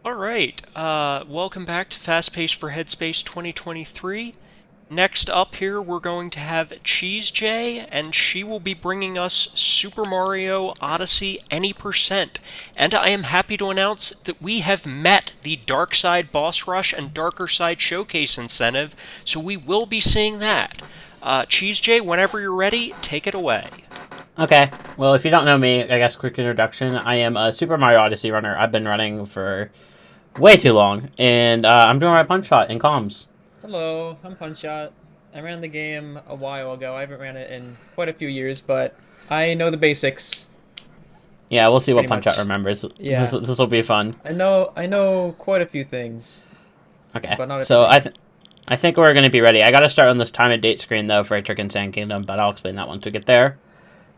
Alright, welcome back to Fast Pace for Headspace 2023. Next up here, we're going to have CheeseJay, and she will be bringing us Super Mario Odyssey Any Percent. And I am happy to announce that we have met the Dark Side Boss Rush and Darker Side Showcase incentive, so we will be seeing that. CheeseJay, whenever you're ready, take it away. Okay, well, if you don't know me, I guess quick introduction. I am a Super Mario Odyssey runner. I've been running for way too long, and I'm doing my punch shot in comms. Hello, I'm Punchshot. I ran the game a while ago. I haven't ran it in quite a few years, but I know the basics. Yeah, we'll see what Pretty punch much. shot remembers. Yeah. This will be fun. I know quite a few things. Okay, But not so everything. I think we're going to be ready. I got to start on this time and date screen, though, for Trick and Sand Kingdom, but I'll explain that once we get there.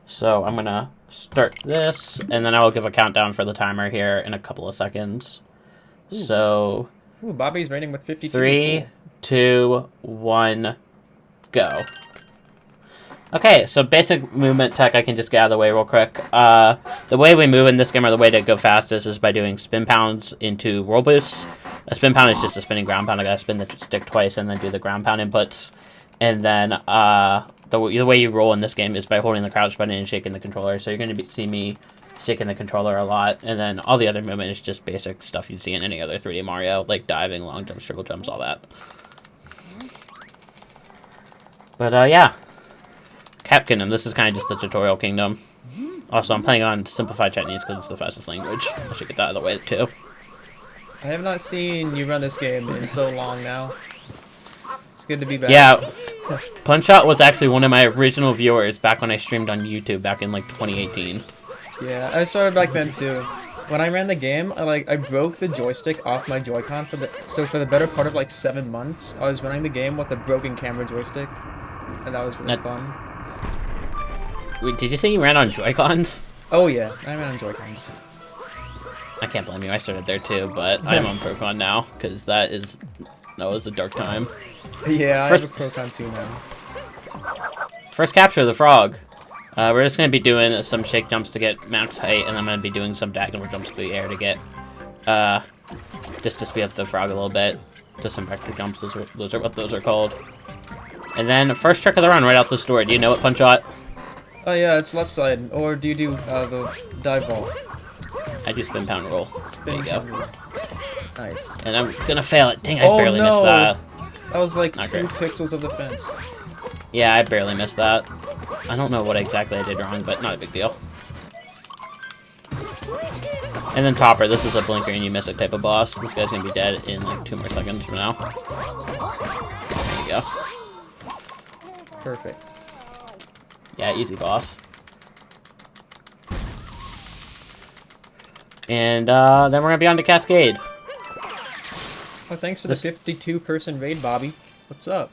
So I'm going to start this, and then I will give a countdown for the timer here in a couple of seconds. Ooh. So, Ooh, Bobby's rating with 52. 3, Cool. 2, 1, go. Okay, so basic movement tech I can just get out of the way real quick. The way we move in this game, or the way to go fastest, is by doing spin pounds into roll boosts. A spin pound is just a spinning ground pound. I gotta spin the stick twice and then do the ground pound inputs. And then the way you roll in this game is by holding the crouch button and shaking the controller. So you're going to see me shaking the controller a lot. And then all the other movement is just basic stuff you'd see in any other 3D Mario, like diving, long jumps, triple jumps, all that. But yeah. Cap Kingdom, this is kind of just the tutorial kingdom. Also, I'm playing on simplified Chinese because it's the fastest language. I should get that out of the way, too. I have not seen you run this game in so long now. It's good to be back. Yeah, Punch-Out was actually one of my original viewers back when I streamed on YouTube back in, like, 2018. Yeah, I started back then too. When I ran the game, I broke the joystick off my Joy-Con for the better part of like 7 months. I was running the game with a broken camera joystick, and that was really fun. Wait, did you say you ran on Joy-Cons? Oh yeah, I ran on Joy-Cons. I can't blame you, I started there too, but I'm on Pro-Con now, because that was a dark time. Yeah, I have a Pro-Con too now. First capture the frog. We're just going to be doing some shake jumps to get max height, and I'm going to be doing some diagonal jumps to the air to get, just to speed up the frog a little bit. Just some vector jumps, those are what those are called. And then, first trick of the run, right out this door. Do you know what punch shot? Oh yeah, it's left side. Or do you do the dive ball? I do spin pound roll. There you go. Nice. And I'm going to fail it. Dang, I Oh, barely no. missed that. That was like Not 2 great. pixels of defense. Yeah, I barely missed that. I don't know what exactly I did wrong, but not a big deal. And then Topper, this is a blinker and you miss it type of boss. This guy's gonna be dead in like 2 more seconds from now. There you go. Perfect. Yeah, easy boss. And then we're gonna be on to Cascade. Oh, thanks for the 52-person raid, Bobby. What's up?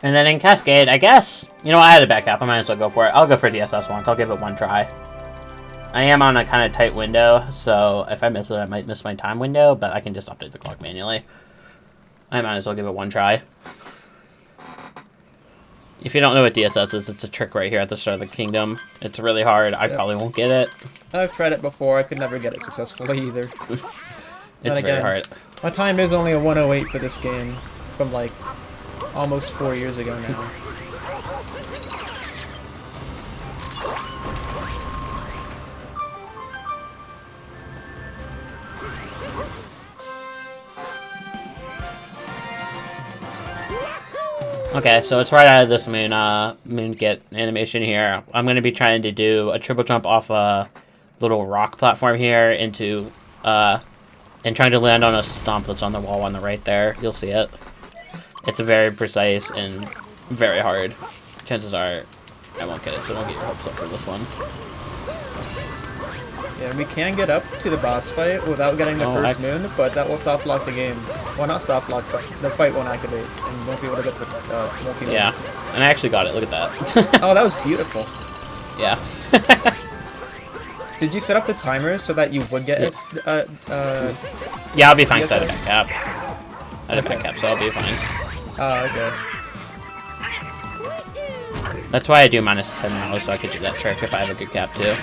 And then in Cascade, I guess, you know, I had a back cap. I might as well go for it. I'll go for DSS once. I'll give it one try. I am on a kind of tight window, so if I miss it, I might miss my time window, but I can just update the clock manually. I might as well give it one try. If you don't know what DSS is, it's a trick right here at the start of the kingdom. It's really hard. I probably won't get it. I've tried it before. I could never get it successfully either. It's very hard. My time is only a 108 for this game from like almost 4 years ago now. Okay, so it's right out of this moon get animation here. I'm going to be trying to do a triple jump off a little rock platform here into, and trying to land on a stomp that's on the wall on the right there. You'll see it. It's very precise and very hard. Chances are I won't get it, so don't get your hopes up for this one. Yeah, we can get up to the boss fight without getting the first moon, but that will soft lock the game. Well, not soft lock, but the fight won't activate, and you won't be able to get the monkey. Yeah, and I actually got it. Look at that. Oh, that was beautiful. Yeah. Did you set up the timer so that you would get yeah, I'll be fine because I had a DSS? back cap. I had a back cap, so I'll be fine. Oh, okay. That's why I do -10 now, so I could do that trick if I have a good cap too.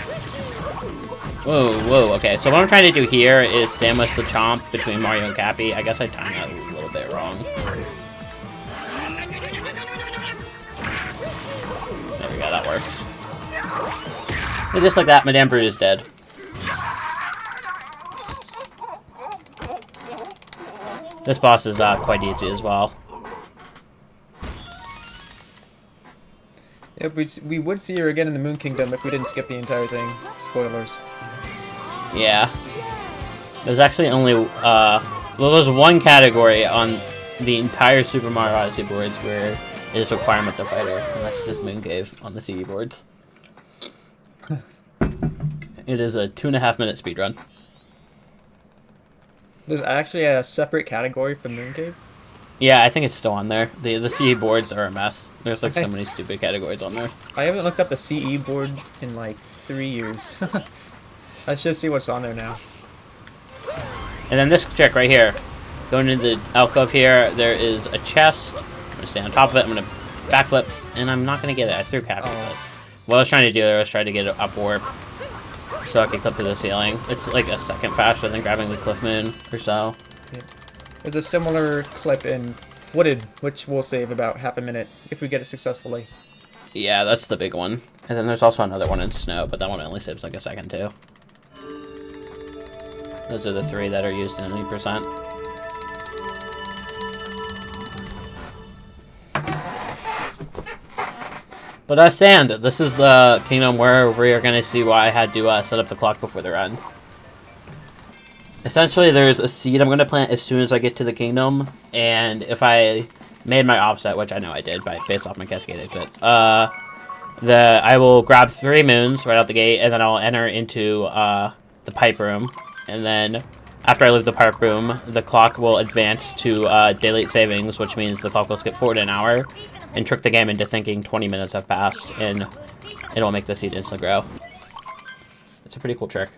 Whoa, whoa, okay. So what I'm trying to do here is sandwich the chomp between Mario and Cappy. I guess I timed that a little bit wrong. There we go, that works. And just like that, Madame Brute is dead. This boss is quite easy as well. Yep, we would see her again in the Moon Kingdom if we didn't skip the entire thing. Spoilers. Yeah. There's actually only, well, there's one category on the entire Super Mario Odyssey boards where it is a requirement to fight her, and that's just Moon Cave on the CE boards. It is a 2.5 minute speedrun. There's actually a separate category for Moon Cave? Yeah, I think it's still on there. The CE boards are a mess. There's like so many stupid categories on there. I haven't looked up the CE board in like 3 years. Let's just see what's on there now. And then this trick right here. Going into the alcove here, there is a chest. I'm going to stay on top of it. I'm going to backflip, and I'm not going to get it. I threw Cappy, but what I was trying to do, I was trying to get it up warp so I could clip to the ceiling. It's like a second faster than grabbing the Cliff Moon or so. Yeah. There's a similar clip in Wooded, which we'll save about half a minute if we get it successfully. Yeah, that's the big one. And then there's also another one in Snow, but that one only saves like a second too. Those are the 3 that are used in 80%. But Sand, this is the kingdom where we are going to see why I had to set up the clock before the run. Essentially, there's a seed I'm going to plant as soon as I get to the kingdom, and if I made my offset, which I know I did based off my cascade exit, I will grab 3 moons right out the gate, and then I'll enter into the pipe room, and then after I leave the pipe room, the clock will advance to daylight savings, which means the clock will skip forward an hour, and trick the game into thinking 20 minutes have passed, and it'll make the seed instantly grow. It's a pretty cool trick.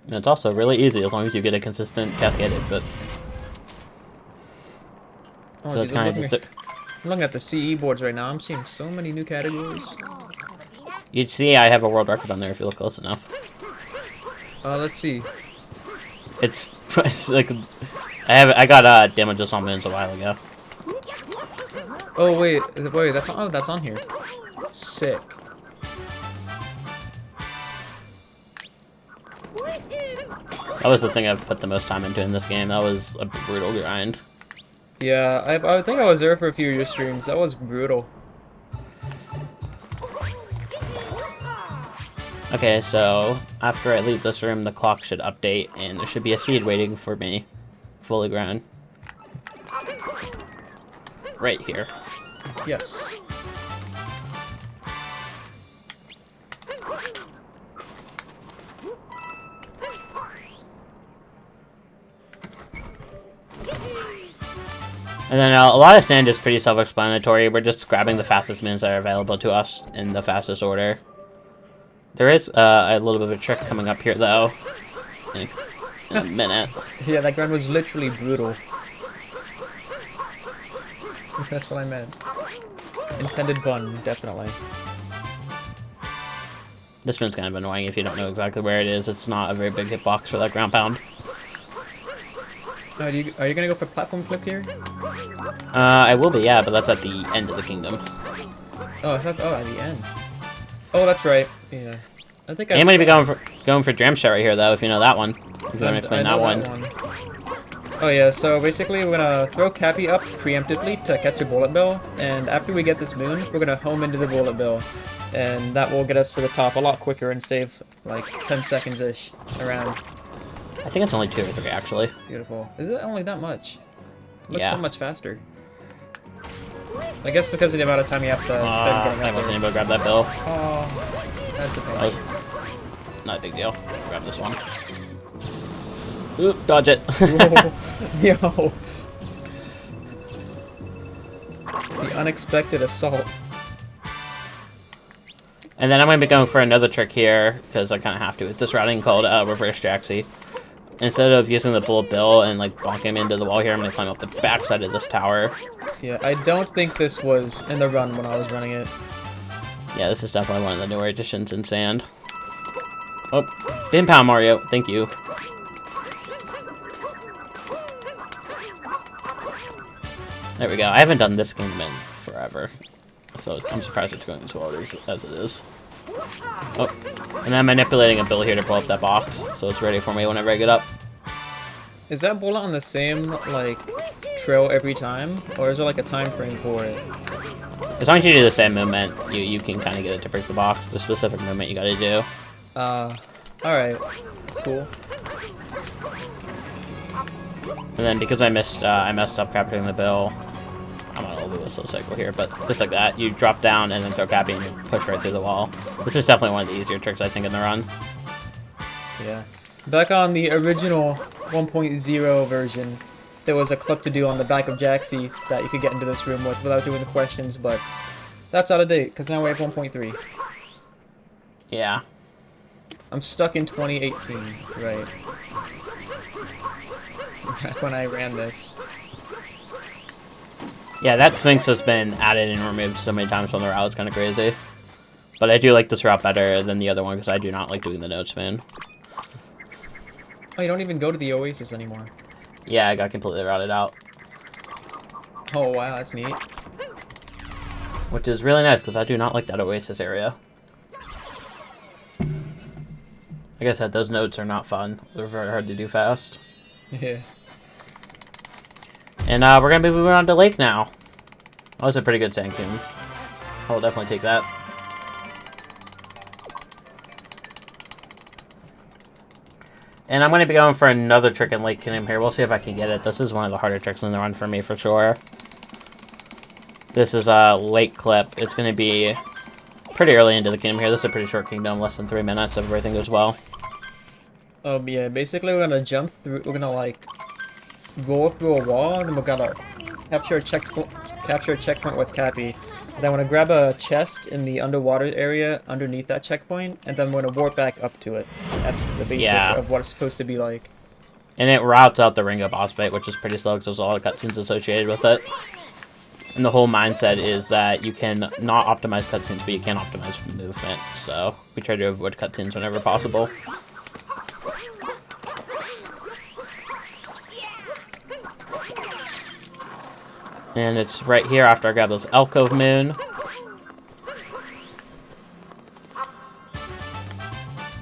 And it's also really easy as long as you get a consistent cascade exit. Oh, So it's kind of just... I'm looking at the CE boards right now. I'm seeing so many new categories. You'd see I have a world record on there if you look close enough. Let's see. It's like... I got damages on moons a while ago. Oh wait, that's on here. Sick. That was the thing I've put the most time into in this game. That was a brutal grind. Yeah, I think I was there for a few of your streams. That was brutal. Okay, so after I leave this room, the clock should update, and there should be a seed waiting for me, fully grown. Right here. Yes. And then a lot of sand is pretty self-explanatory. We're just grabbing the fastest moons that are available to us in the fastest order. There is a little bit of a trick coming up here, though, in a minute. Yeah, that grind was literally brutal. That's what I meant. Intended pun, definitely. This one's kind of annoying if you don't know exactly where it is. It's not a very big hitbox for that ground pound. Are you gonna go for platform flip here? I will be, yeah, but that's at the end of the kingdom. Oh, at the end. Oh, that's right. Yeah. I think I'm gonna be going for Dram Shot right here, though, if you know that one. If you want to explain that one. Oh yeah, so basically we're gonna throw Cappy up preemptively to catch a bullet bill, and after we get this moon, we're gonna home into the bullet bill, and that will get us to the top a lot quicker and save like 10 seconds-ish around. I think it's only 2 or 3, actually. Beautiful. Is it only that much? It looks Yeah. so much faster. I guess because of the amount of time you have to spend getting I up wasn't there. able to grab that bill. Oh, that's a pain. That was not a big deal. Grab this one. Oop, dodge it. Yo. The unexpected assault. And then I'm going to be going for another trick here, because I kind of have to with this routing called Reverse Jaxie. Instead of using the bullet bill and like bonking him into the wall here, I'm going to climb up the backside of this tower. Yeah, I don't think this was in the run when I was running it. Yeah, this is definitely one of the newer additions in Sand. Oh, Spin pound, Mario. Thank you. There we go. I haven't done this game in forever, so I'm surprised it's going as well as it is. Oh, and I'm manipulating a bullet here to blow up that box, so it's ready for me whenever I get up. Is that bullet on the same, like, trail every time? Or is there, like, a time frame for it? As long as you do the same movement, you can kind of get it to break the box. The specific movement you gotta do. Alright. That's cool. And then because I messed up capturing the bill, I'm on a little bit of a slow cycle here, but just like that, you drop down and then throw Cappy and you push right through the wall. This is definitely one of the easier tricks, I think, in the run. Yeah. Back on the original 1.0 version, there was a clip to do on the back of Jaxie that you could get into this room with without doing the questions, but that's out of date, because now we have 1.3. Yeah. I'm stuck in 2018, right. Back when I ran this. Yeah, that Sphinx has been added and removed so many times from the route, it's kind of crazy. But I do like this route better than the other one, because I do not like doing the node spin. Oh, you don't even go to the Oasis anymore. Yeah, I got completely routed out. Oh, wow, that's neat. Which is really nice, because I do not like that Oasis area. Like I said, those nodes are not fun. They're very hard to do fast. Yeah. And we're going to be moving on to Lake now. Oh, that's a pretty good sand cube. I'll definitely take that. And I'm going to be going for another trick in Lake Kingdom here. We'll see if I can get it. This is one of the harder tricks in the run for me, for sure. This is a Lake Clip. It's going to be pretty early into the kingdom here. This is a pretty short kingdom, less than 3 minutes if everything goes well. Yeah, basically we're gonna jump through, we're gonna like roll through a wall, and then we're gonna capture a checkpoint with Cappy. Then we're gonna grab a chest in the underwater area underneath that checkpoint, and then we're gonna warp back up to it. That's the basics of what it's supposed to be like. And it routes out the Ringo boss fight, which is pretty slow because there's a lot of cutscenes associated with it. And the whole mindset is that you can not optimize cutscenes, but you can optimize movement. So we try to avoid cutscenes whenever possible. And it's right here after I grab this Alcove Moon.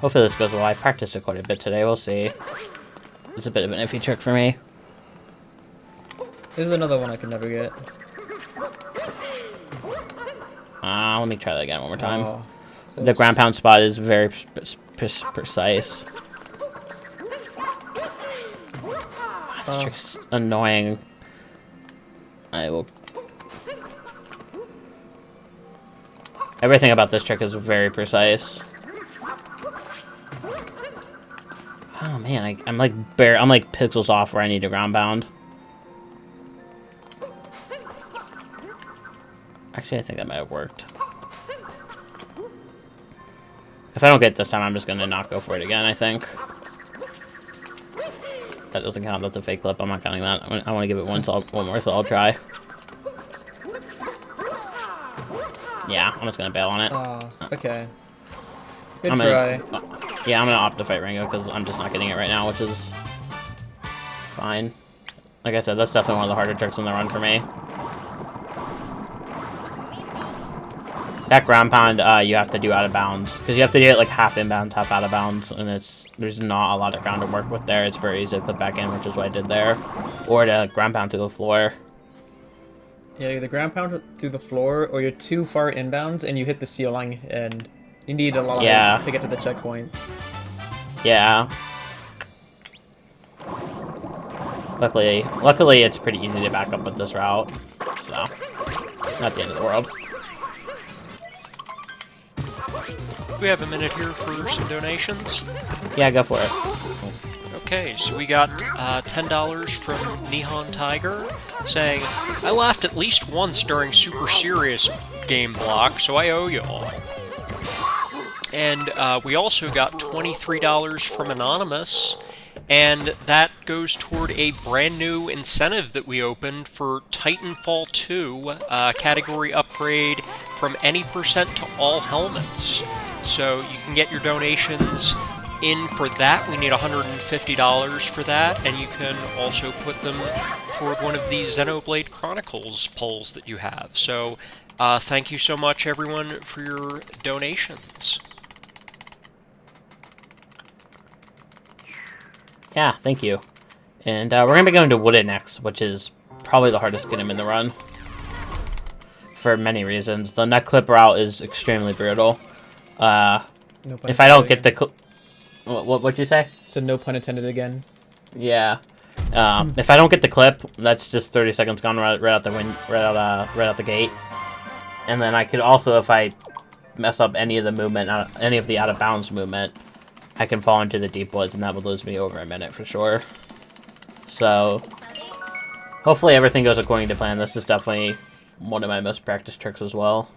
Hopefully this goes well. I practiced it quite a bit today. We'll see. It's a bit of an iffy trick for me. This is another one I can never get. Let me try that again one more time. Oh, the ground pound spot is very precise. This trick's annoying. I will... Everything about this trick is very precise. Oh man, I'm like pixels off where I need to ground pound. Actually, I think that might have worked. If I don't get it this time, I'm just gonna not go for it again, I think. That doesn't count, that's a fake clip, I'm not counting that. I want to give it one more, so I'll try. Yeah, I'm just gonna bail on it. Okay. Good try. Yeah, I'm gonna opt to fight Ringo, because I'm just not getting it right now, which is fine. Like I said, that's definitely one of the harder tricks in the run for me. That ground pound, you have to do out of bounds, because you have to do it like half inbounds, half out of bounds, and there's not a lot of ground to work with there. It's very easy to clip back in, which is what I did there, or to ground pound through the floor. Yeah, either ground pound through the floor, or you're too far inbounds and you hit the ceiling, and you need a lot of height to get to the checkpoint. Yeah. Luckily, it's pretty easy to back up with this route, so not the end of the world. We have a minute here for some donations. Yeah, go for it. Okay, so we got $10 from Nihon Tiger, saying, I laughed at least once during Super Serious game block, so I owe y'all. And we also got $23 from Anonymous, and that goes toward a brand new incentive that we opened for Titanfall 2, category upgrade from any % to all helmets. So you can get your donations in for that. We need $150 for that, and you can also put them toward one of these Xenoblade Chronicles polls that you have. So, thank you so much, everyone, for your donations. Yeah, thank you. And we're going to be going to Wooded next, which is probably the hardest game in the run. For many reasons. The nut clip route is extremely brutal. If I don't get the... What'd you say? So no pun intended again. Yeah. If I don't get the clip, that's just 30 seconds gone right out the gate. And then I could also, if I mess up any of the movement, any of the out of bounds movement, I can fall into the deep woods, and that would lose me over a minute for sure. So, hopefully everything goes according to plan. This is definitely one of my most practiced tricks as well.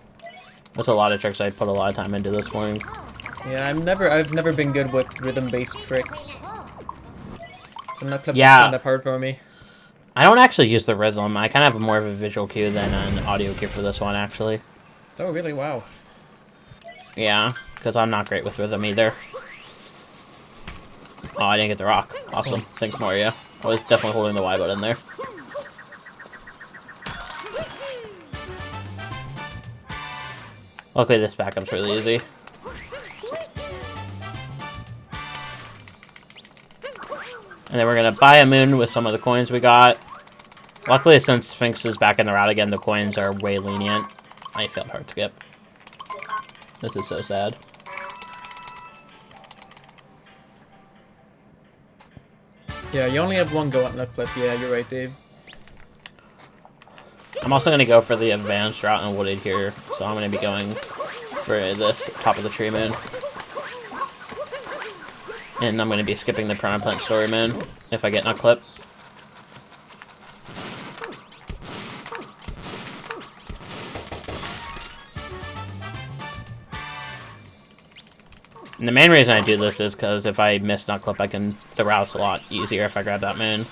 There's a lot of tricks I put a lot of time into this morning. Yeah, I've never been good with rhythm-based tricks. So nut clip is Yeah. kind of hard for me. I don't actually use the rhythm. I kind of have more of a visual cue than an audio cue for this one, actually. Oh, really? Wow. Yeah, because I'm not great with rhythm either. Oh, I didn't get the rock. Awesome. Thanks, Mario. I was definitely holding the Y button there. Luckily, this backup's really easy. And then we're going to buy a moon with some of the coins we got. Luckily, since Sphinx is back in the route again, the coins are way lenient. I failed hard skip. This is so sad. Yeah, you only have one go at nut clip. Yeah, you're right, Dave. I'm also going to go for the advanced route and wooded here. So I'm going to be going for this top of the tree moon. And I'm going to be skipping the Piranha Plant story moon if I get nut clip. And the main reason I do this is because if I miss nut clip, the route's a lot easier if I grab that moon.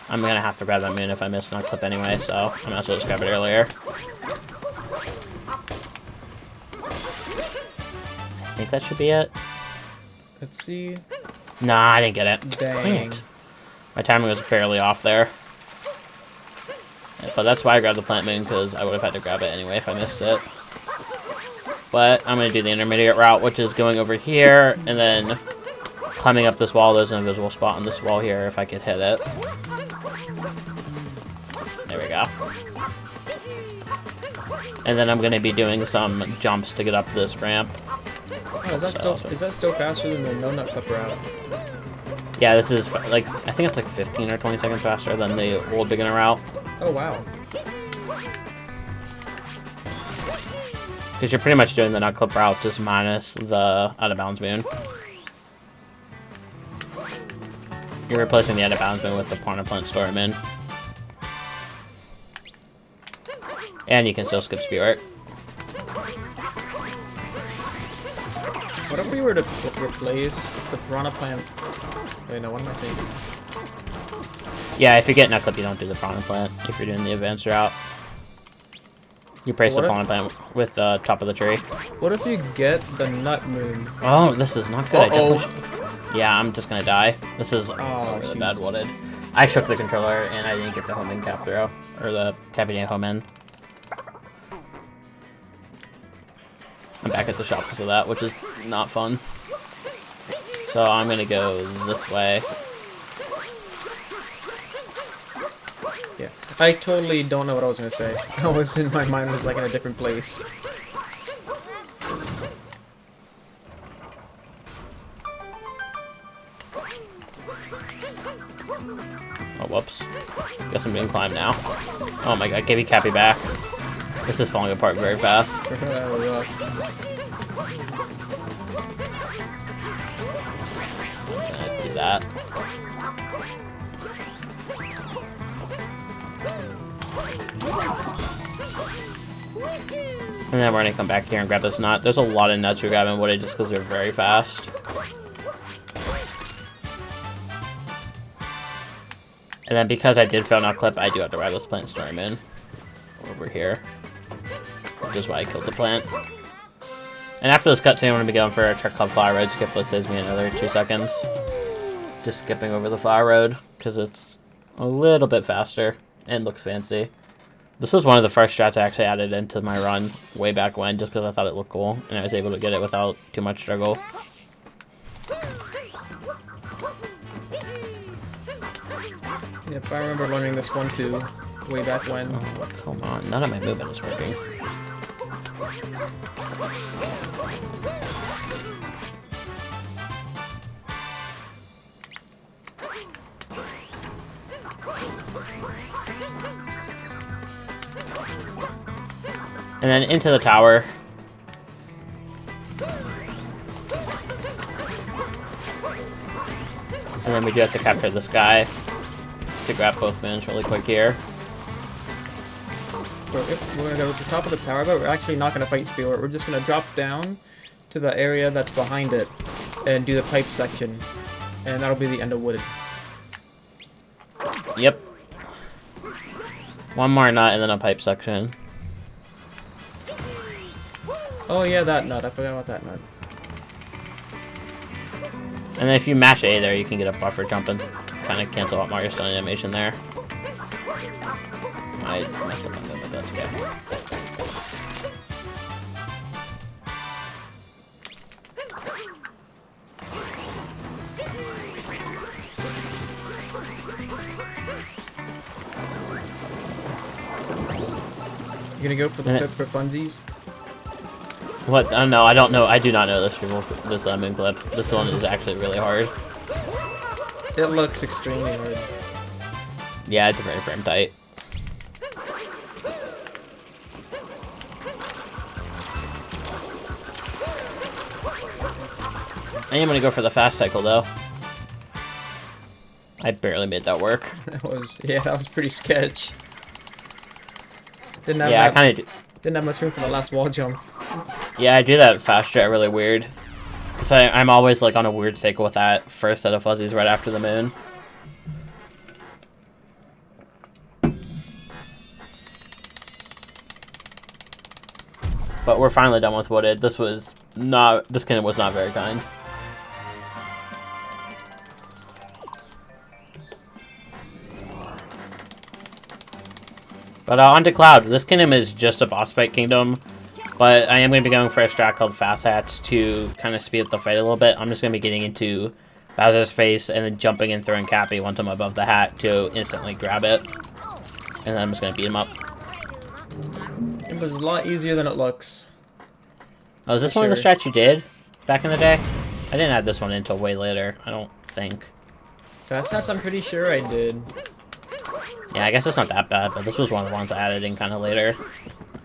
I'm going to have to grab that moon if I miss nut clip anyway, so I might as well just grab it earlier. I think that should be it. Let's see. Nah, I didn't get it. Dang. It. My timing was barely off there. But that's why I grabbed the plant moon, because I would have had to grab it anyway if I missed it. But I'm going to do the intermediate route, which is going over here, and then climbing up this wall. There's an invisible spot on this wall here if I could hit it. There we go. And then I'm going to be doing some jumps to get up this ramp. Oh, is that still faster than the no nut clip route? Yeah, this is, like, I think it's like 15 or 20 seconds faster than the old beginner route. Oh, wow. Because you're pretty much doing the nut clip route, just minus the out of bounds moon. You're replacing the out of bounds moon with the Piranha Plant story moon. And you can still skip Spirit. What if we were to replace the Piranha Plant? Wait, no, what am I thinking? Yeah, if you get nut clip, you don't do the Piranha Plant if you're doing the advanced route. You place the Piranha Plant with the top of the tree. What if you get the nut moon? Oh, this is not good. Uh-oh. I definitely yeah, I'm just gonna die. This is really shoot. bad wooded. I shook the controller and I didn't get the home in cap throw. Or the Capitan home in. I'm back at the shop because of that, which is not fun. So I'm gonna go this way. Yeah. I totally don't know what I was gonna say. I was in my mind was like in a different place. Oh, whoops. Guess I'm doing climb now. Oh my god, give me Cappy back. This is falling apart very fast. There we go. Just gonna do that. And then we're gonna come back here and grab this nut. There's a lot of nuts you're grabbing wooded just because they're very fast. And then because I did fail nut clip, I do have to ride this plant storm in over here. Which is why I killed the plant. And after this cutscene, I'm going to be going for a Trick Club Flower Road skip, which saves me another 2 seconds. Just skipping over the Flower Road, because it's a little bit faster and looks fancy. This was one of the first strats I actually added into my run way back when, just because I thought it looked cool, and I was able to get it without too much struggle. Yep, I remember learning this one too, way back when. Oh, come on. None of my movement is working. And then into the tower. And then we do have to capture this guy to grab both moons really quick here. We're gonna go to the top of the tower, but we're actually not gonna fight Spirit. We're just gonna drop down to the area that's behind it and do the pipe section. And that'll be the end of Wooded. Yep. One more nut and then a pipe section. Oh yeah, that nut. I forgot about that nut. And then if you mash A there, you can get a buffer jump and kind of cancel out Mario stun animation there. I messed up on that, but that's okay. You gonna go for the clip for funsies? What? No, I don't know. I do not know this moon clip. This one is actually really hard. It looks extremely hard. Yeah, it's very frame tight. I am gonna go for the fast cycle though. I barely made that work. That was pretty sketch. Didn't have Yeah, I kind of didn't have much room for the last wall jump. Yeah, I do that fast strat really weird. Because I'm always like on a weird cycle with that first set of fuzzies right after the moon. But we're finally done with Wooded. This kingdom was not very kind. But on to Cloud. This kingdom is just a boss fight kingdom. But I am going to be going for a strat called Fast Hats to kind of speed up the fight a little bit. I'm just going to be getting into Bowser's face and then jumping and throwing Cappy once I'm above the hat to instantly grab it. And then I'm just going to beat him up. It was a lot easier than it looks. Oh, is this one of the strats you did back in the day? I didn't add this one until way later, I don't think. Fast Hats, I'm pretty sure I did. Yeah, I guess it's not that bad, but this was one of the ones I added in kind of later.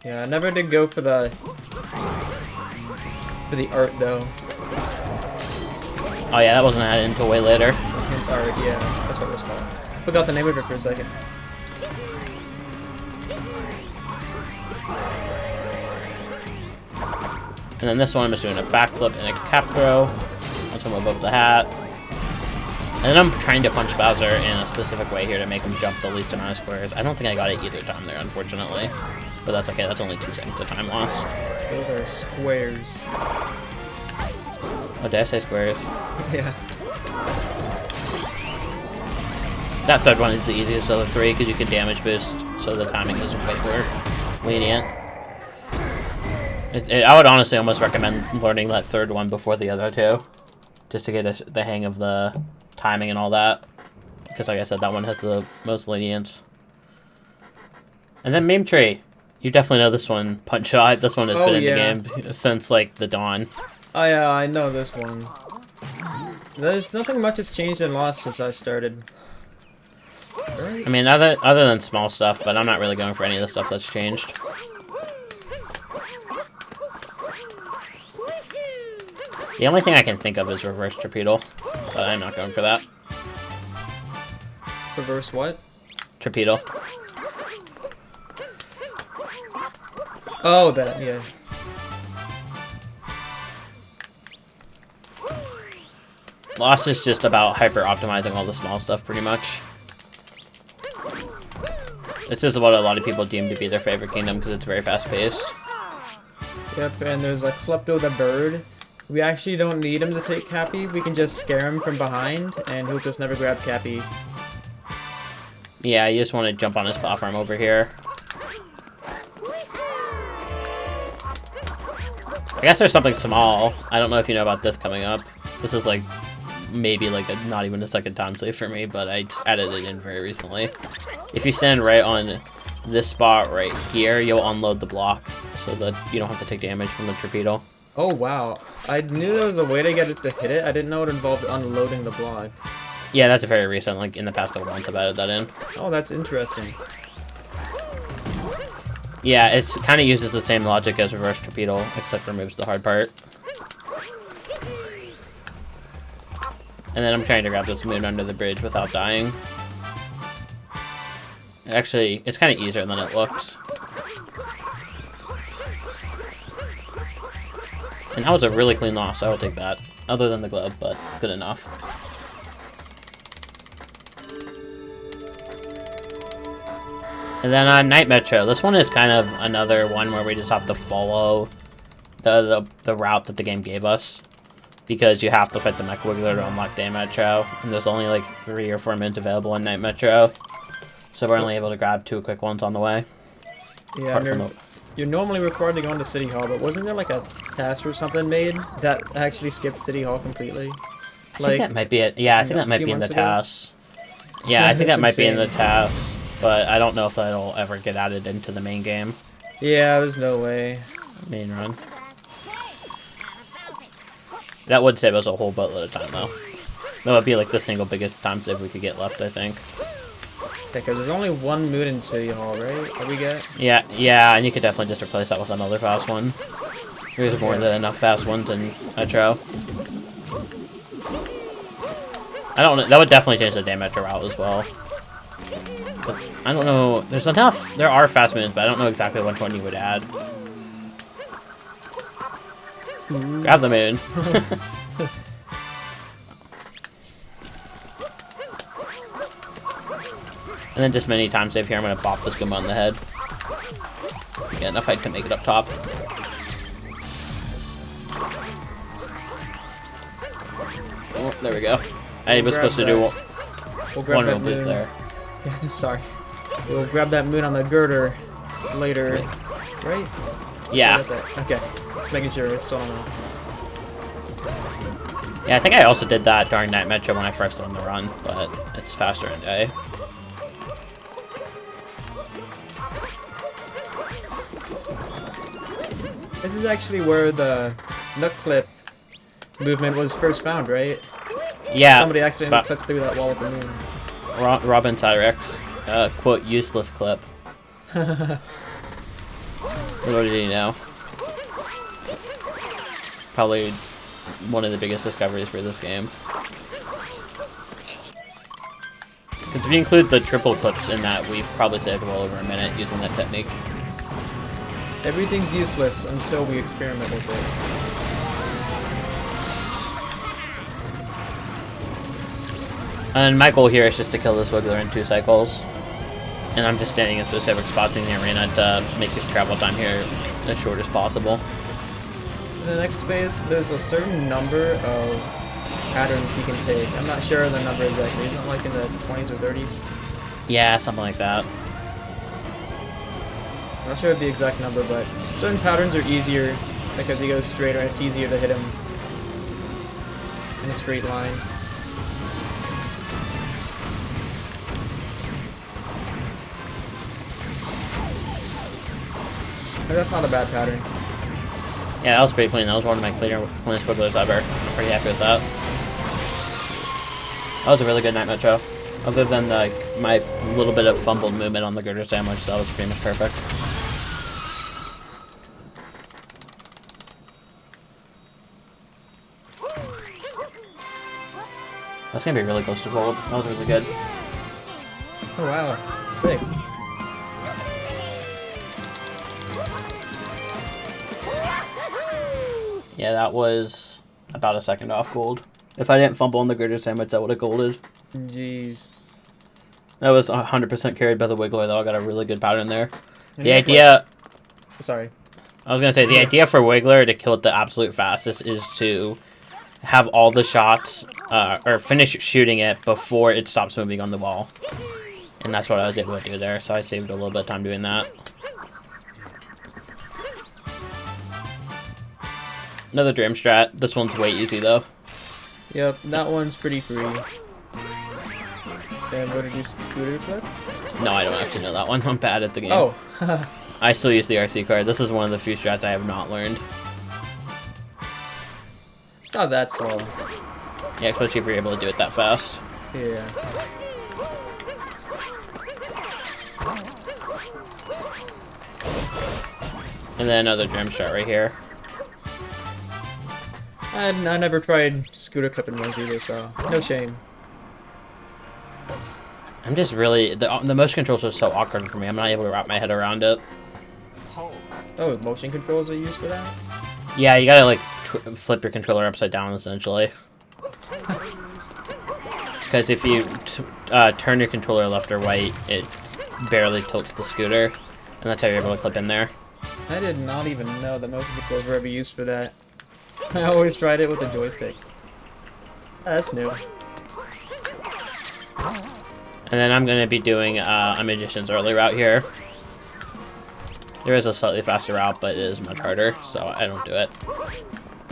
Yeah, I never did go for the art though. Oh yeah, that wasn't added until way later. Hint art, yeah, that's what it was called. Forgot the name of it for a second. And then this one, I'm just doing a backflip and a cap throw once I'm above the hat. And then I'm trying to punch Bowser in a specific way here to make him jump the least amount of squares. I don't think I got it either time there, unfortunately. But that's okay, that's only 2 seconds of time lost. Those are squares. Oh, did I say squares? Yeah. That third one is the easiest of the three because you can damage boost, so the timing is way more lenient. I would honestly almost recommend learning that third one before the other two, just to get the hang of the timing and all that. Because like I said, that one has the most lenience. And then Meme Tree. You definitely know this one, Punch Shot. This one has been in the game since, like, the dawn. Oh yeah, I know this one. There's nothing much has changed and lost since I started. Right? I mean, other than small stuff, but I'm not really going for any of the stuff that's changed. The only thing I can think of is reverse Torpedo, but I'm not going for that. Reverse what? Torpedo. Oh, that, yeah. Lost is just about hyper-optimizing all the small stuff, pretty much. This is what a lot of people deem to be their favorite kingdom, because it's very fast-paced. Yep, and there's a Klepto the bird. We actually don't need him to take Cappy. We can just scare him from behind, and he'll just never grab Cappy. Yeah, you just want to jump on his platform over here. I guess there's something small. I don't know if you know about this coming up. This is like maybe like not even a second time save for me, but I just added it in very recently. If you stand right on this spot right here, you'll unload the block so that you don't have to take damage from the torpedo. Oh wow, I knew there was a way to get it to hit it. I didn't know it involved unloading the block. Yeah, that's very recent. Like in the past couple months, I've added that in. Oh, that's interesting. Yeah, it's kind of uses the same logic as reverse torpedo, except removes the hard part. And then I'm trying to grab this moon under the bridge without dying. Actually, it's kind of easier than it looks. And that was a really clean loss, so I will take that. Other than the glove, but good enough. And then Night Metro. This one is kind of another one where we just have to follow the route that the game gave us. Because you have to fight the Mech Wiggler to unlock Day Metro. And there's only like 3 or 4 minutes available in Night Metro. So we're only able to grab 2 quick ones on the way. Yeah, you're normally required to go into City Hall, but wasn't there like a task or something made that actually skipped City Hall completely? I think that might be it. Yeah, I think that might be in the task. Yeah, I think that might be in the task. But I don't know if that'll ever get added into the main game. Yeah, there's no way. Main run. That would save us a whole boatload of time, though. That would be like the single biggest time save we could get left, I think. Yeah, because there's only 1 moon in City Hall, right? That we get? Yeah, and you could definitely just replace that with another fast one. There's more than enough fast ones in Metro. I don't know. That would definitely change the Day Metro route as well. But I don't know. There's enough. There are fast moons, but I don't know exactly which one you would add. Grab the moon. And then just many times save here, I'm going to bop this Goomba on the head. Get enough height to make it up top. Oh, there we go. I was supposed to do one move boost there. Yeah, sorry. We'll grab that moon on the girder later, right? Yeah. Okay, just making sure it's still on. Yeah, I think I also did that during Night Metro when I first learned the run, but it's faster in day. This is actually where the nut clip movement was first found, right? Yeah. Somebody accidentally clipped through that wall with the moon. Robin Tyrex, quote, useless clip. What did he know? Probably one of the biggest discoveries for this game. Because if you include the triple clips in that, we've probably saved well over a minute using that technique. Everything's useless until we experiment with it. And my goal here is just to kill this Wiggler in 2 cycles. And I'm just standing in specific spots in the arena to make his travel time here as short as possible. In the next phase, there's a certain number of patterns he can take. I'm not sure the number exactly. Isn't it like in the 20s or 30s? Yeah, something like that. I'm not sure of the exact number, but certain patterns are easier because he goes straighter and it's easier to hit him in a straight line. But that's not a bad pattern. Yeah, that was pretty clean. That was one of my cleanest Wigglers ever. I'm pretty happy with that. That was a really good Night Metro. Other than like my little bit of fumbled movement on the girder sandwich, that was pretty much perfect. That's gonna be really close to gold. That was really good. Oh wow, sick. Yeah, that was about a second off gold. If I didn't fumble on the girder sandwich, I would have golded. Jeez. That was 100% carried by the Wiggler, though. I got a really good pattern there. The idea... Sorry. I was gonna say, the idea for Wiggler to kill it the absolute fastest is to have all the shots, or finish shooting it before it stops moving on the wall. And that's what I was able to do there, so I saved a little bit of time doing that. Another Dream strat. This one's way easy, though. Yep, that one's pretty free. And what did you scooter clip? No, I don't actually know that one. I'm bad at the game. Oh. I still use the RC card. This is one of the few strats I have not learned. It's not that slow. Yeah, especially if you're able to do it that fast. Yeah. And then another Dream strat right here. I never tried scooter clipping ones either, so no shame. I'm just really... The motion controls are so awkward for me. I'm not able to wrap my head around it. Oh, motion controls are used for that? Yeah, you gotta, like, flip your controller upside down, essentially. Because if you turn your controller left or right, it barely tilts the scooter. And that's how you're able to clip in there. I did not even know that motion controls were ever used for that. I always tried it with the joystick. That's new. And then I'm going to be doing a Magician's early route here. There is a slightly faster route, but it is much harder, so I don't do it.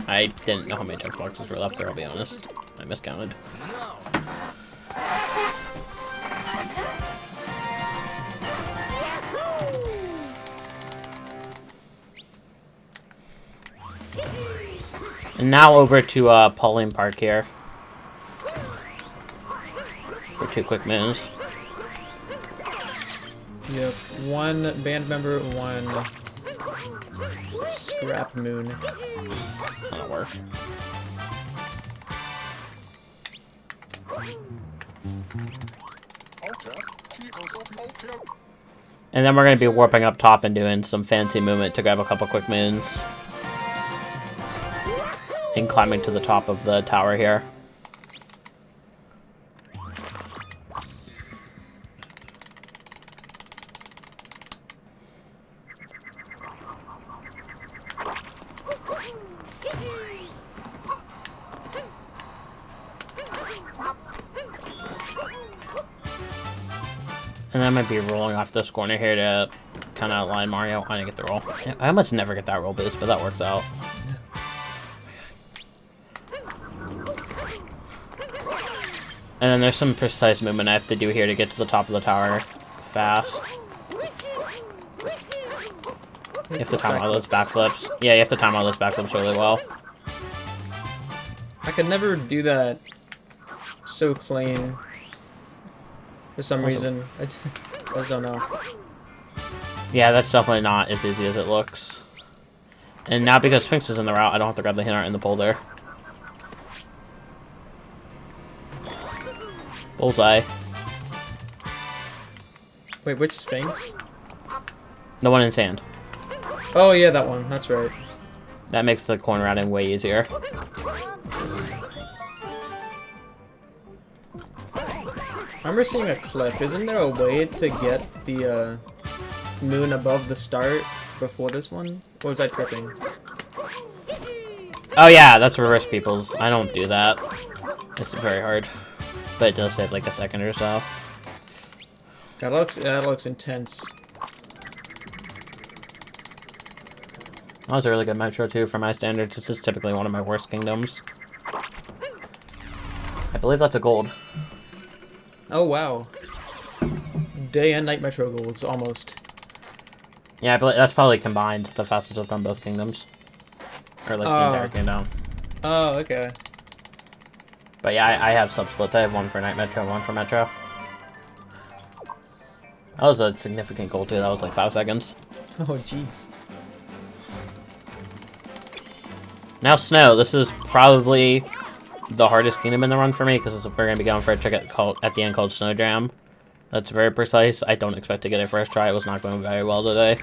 I didn't know how many text boxes were left there, I'll be honest. I miscounted. And now over to Pauline Park here. For 2 quick moves. Yep, one band member, one scrap moon. That'll work. And then we're going to be warping up top and doing some fancy movement to grab a couple quick moons. And climbing to the top of the tower here. And I might be rolling off this corner here to kind of line Mario. I didn't get the roll. I almost never get that roll boost, but that works out. And then there's some precise movement I have to do here to get to the top of the tower fast. You have to time all those backflips. Yeah, you have to time all those backflips really well. I could never do that so clean. For some reason. I just don't know. Yeah, that's definitely not as easy as it looks. And now because Sphinx is in the route, I don't have to grab the hint art in the pole there. Bullseye. Wait, which Sphinx? The one in sand. Oh yeah, that one. That's right. That makes the corner routing way easier. I remember seeing a clip. Isn't there a way to get the moon above the start before this one? Or was I tripping? Oh yeah, that's reverse peoples. I don't do that. It's very hard. But it does save like a second or so. That looks intense. That was a really good Metro too for my standards. This is typically one of my worst kingdoms. I believe that's a gold. Oh wow. Day and night Metro golds, almost. Yeah, I believe that's probably combined the fastest I've done both kingdoms. Or like the entire kingdom. Oh, okay. But yeah, I have sub-splits. I have one for night Metro, one for Metro. That was a significant goal too. That was like 5 seconds. Oh jeez. Now Snow. This is probably the hardest kingdom in the run for me because we're going to be going for a trick at the end called Snow Jam. That's very precise. I don't expect to get it first try. It was not going very well today.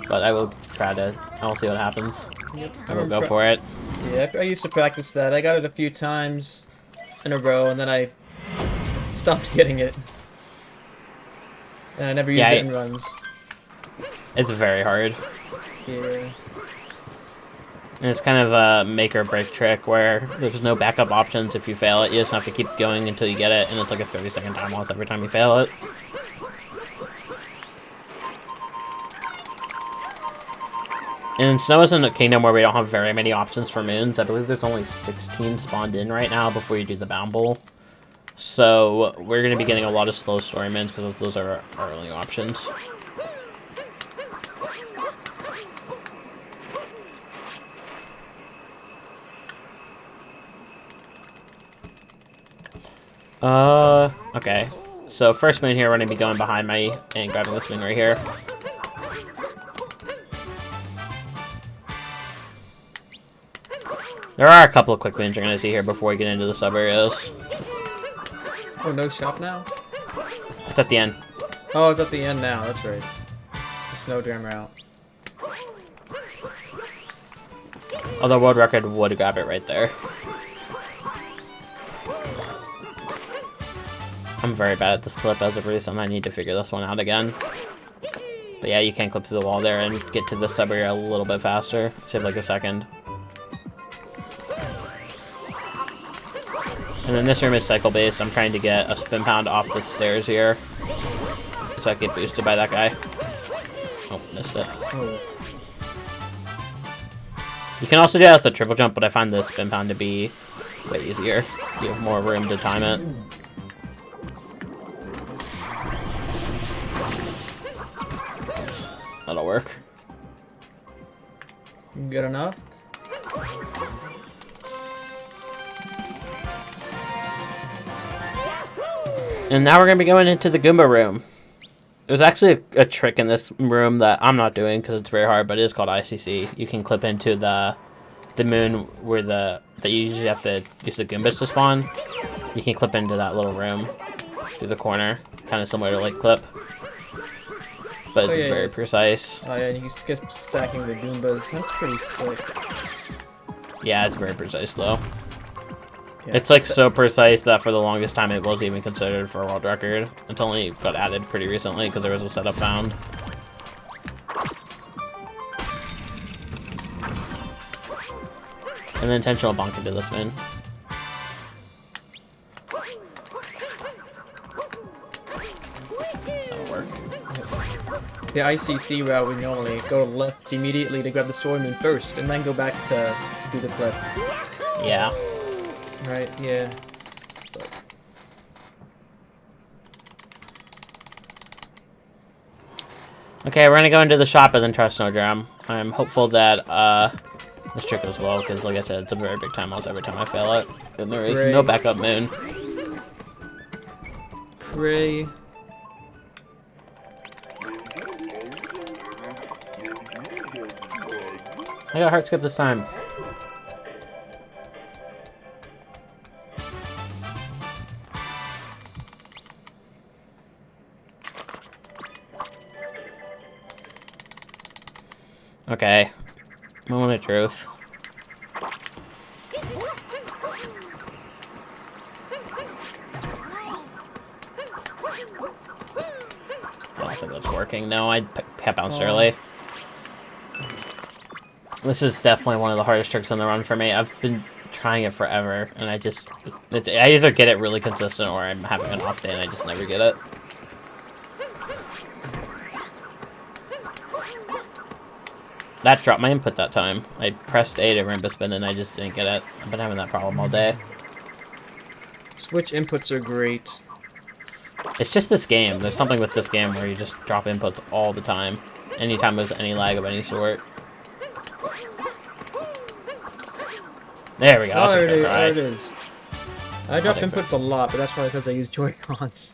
But I will try to... I will see what happens. Yep. I will go for it. Yeah, I used to practice that. I got it a few times in a row, and then I stopped getting it. And I never used it in runs. It's very hard. Yeah. And it's kind of a make or break trick where there's no backup options if you fail it. You just have to keep going until you get it, and it's like a 30-second time loss every time you fail it. And Snow is in a kingdom where we don't have very many options for moons. I believe there's only 16 spawned in right now before you do the Bound Bowl. So we're going to be getting a lot of slow story moons because those are our only options. Okay. So first moon here, we're going to be going behind me and grabbing this moon right here. There are a couple of quick moons you're going to see here before we get into the sub areas. Oh, no shop now? It's at the end. Oh, it's at the end now. That's right. The Snowdram route. Although world record would grab it right there. I'm very bad at this clip as of recent. I need to figure this one out again. But yeah, you can clip through the wall there and get to the sub area a little bit faster. Save like a second. And then this room is cycle based. I'm trying to get a spin pound off the stairs here, so I get boosted by that guy. Oh, missed it. You can also do that with a triple jump, but I find the spin pound to be way easier. You have more room to time it. That'll work. Good enough? And now we're going to be going into the Goomba room. There's actually a trick in this room that I'm not doing because it's very hard, but it is called ICC. You can clip into the moon where that you usually have to use the Goombas to spawn. You can clip into that little room through the corner, kind of similar to like clip. But it's very precise. Oh yeah, you can skip stacking the Goombas. That's pretty sick. Yeah, it's very precise though. Yeah, it's like so precise that for the longest time it wasn't even considered for a world record. It only got added pretty recently because there was a setup found. And then intentional bonk into this moon. That'll work. The ICC route, we normally go left immediately to grab the story moon first, and then go back to do the clip. Yeah. Right, yeah. Okay, we're gonna go into the shop and then try Snowdram. I'm hopeful that this trick goes well, because like I said, it's a very big time loss every time I fail it. And there is no backup moon. Pray. I got hard skip this time. Okay. Moment of truth. I don't think that's working. No, I bounced early. This is definitely one of the hardest tricks on the run for me. I've been trying it forever, and I either get it really consistent or I'm having an off day and I just never get it. That dropped my input that time. I pressed A to rainbow spin and I just didn't get it. I've been having that problem all day. Switch inputs are great. It's just this game. There's something with this game where you just drop inputs all the time. Anytime there's any lag of any sort. There we go. Oh, there it is. I drop inputs a lot, but that's probably because I use Joy-Cons.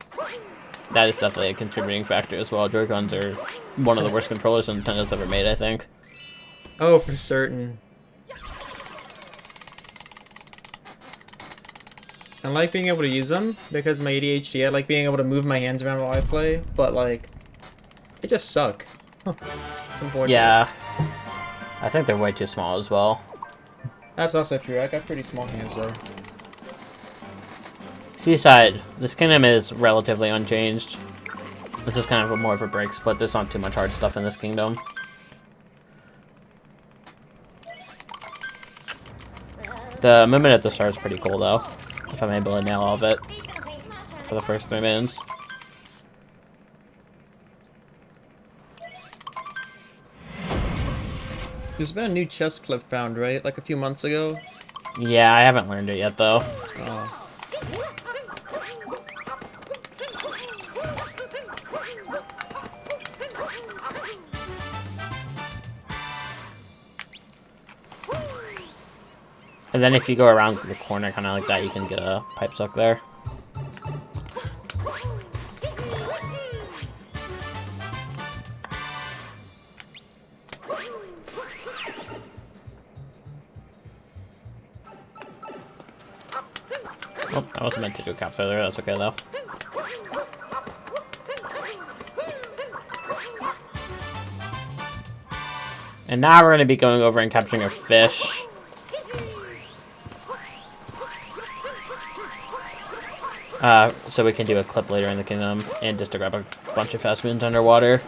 That is definitely a contributing factor as well. Joy-Cons are one of the worst controllers Nintendo's ever made, I think. Oh, for certain. I like being able to use them because of my ADHD. I like being able to move my hands around while I play, but like, they just suck. Yeah. I think they're way too small as well. That's also true. I got pretty small hands though. Seaside. This kingdom is relatively unchanged. This is kind of more of a break split. There's not too much hard stuff in this kingdom. The movement at the start is pretty cool, though. If I'm able to nail all of it for the first 3 moons. There's been a new chest clip found, right? Like a few months ago? Yeah, I haven't learned it yet, though. Oh. And then if you go around the corner kind of like that, you can get a pipe suck there. Oh, I wasn't meant to do a capture there. That's okay, though. And now we're going to be going over and capturing a fish. So we can do a clip later in the kingdom, and just to grab a bunch of fast moons underwater.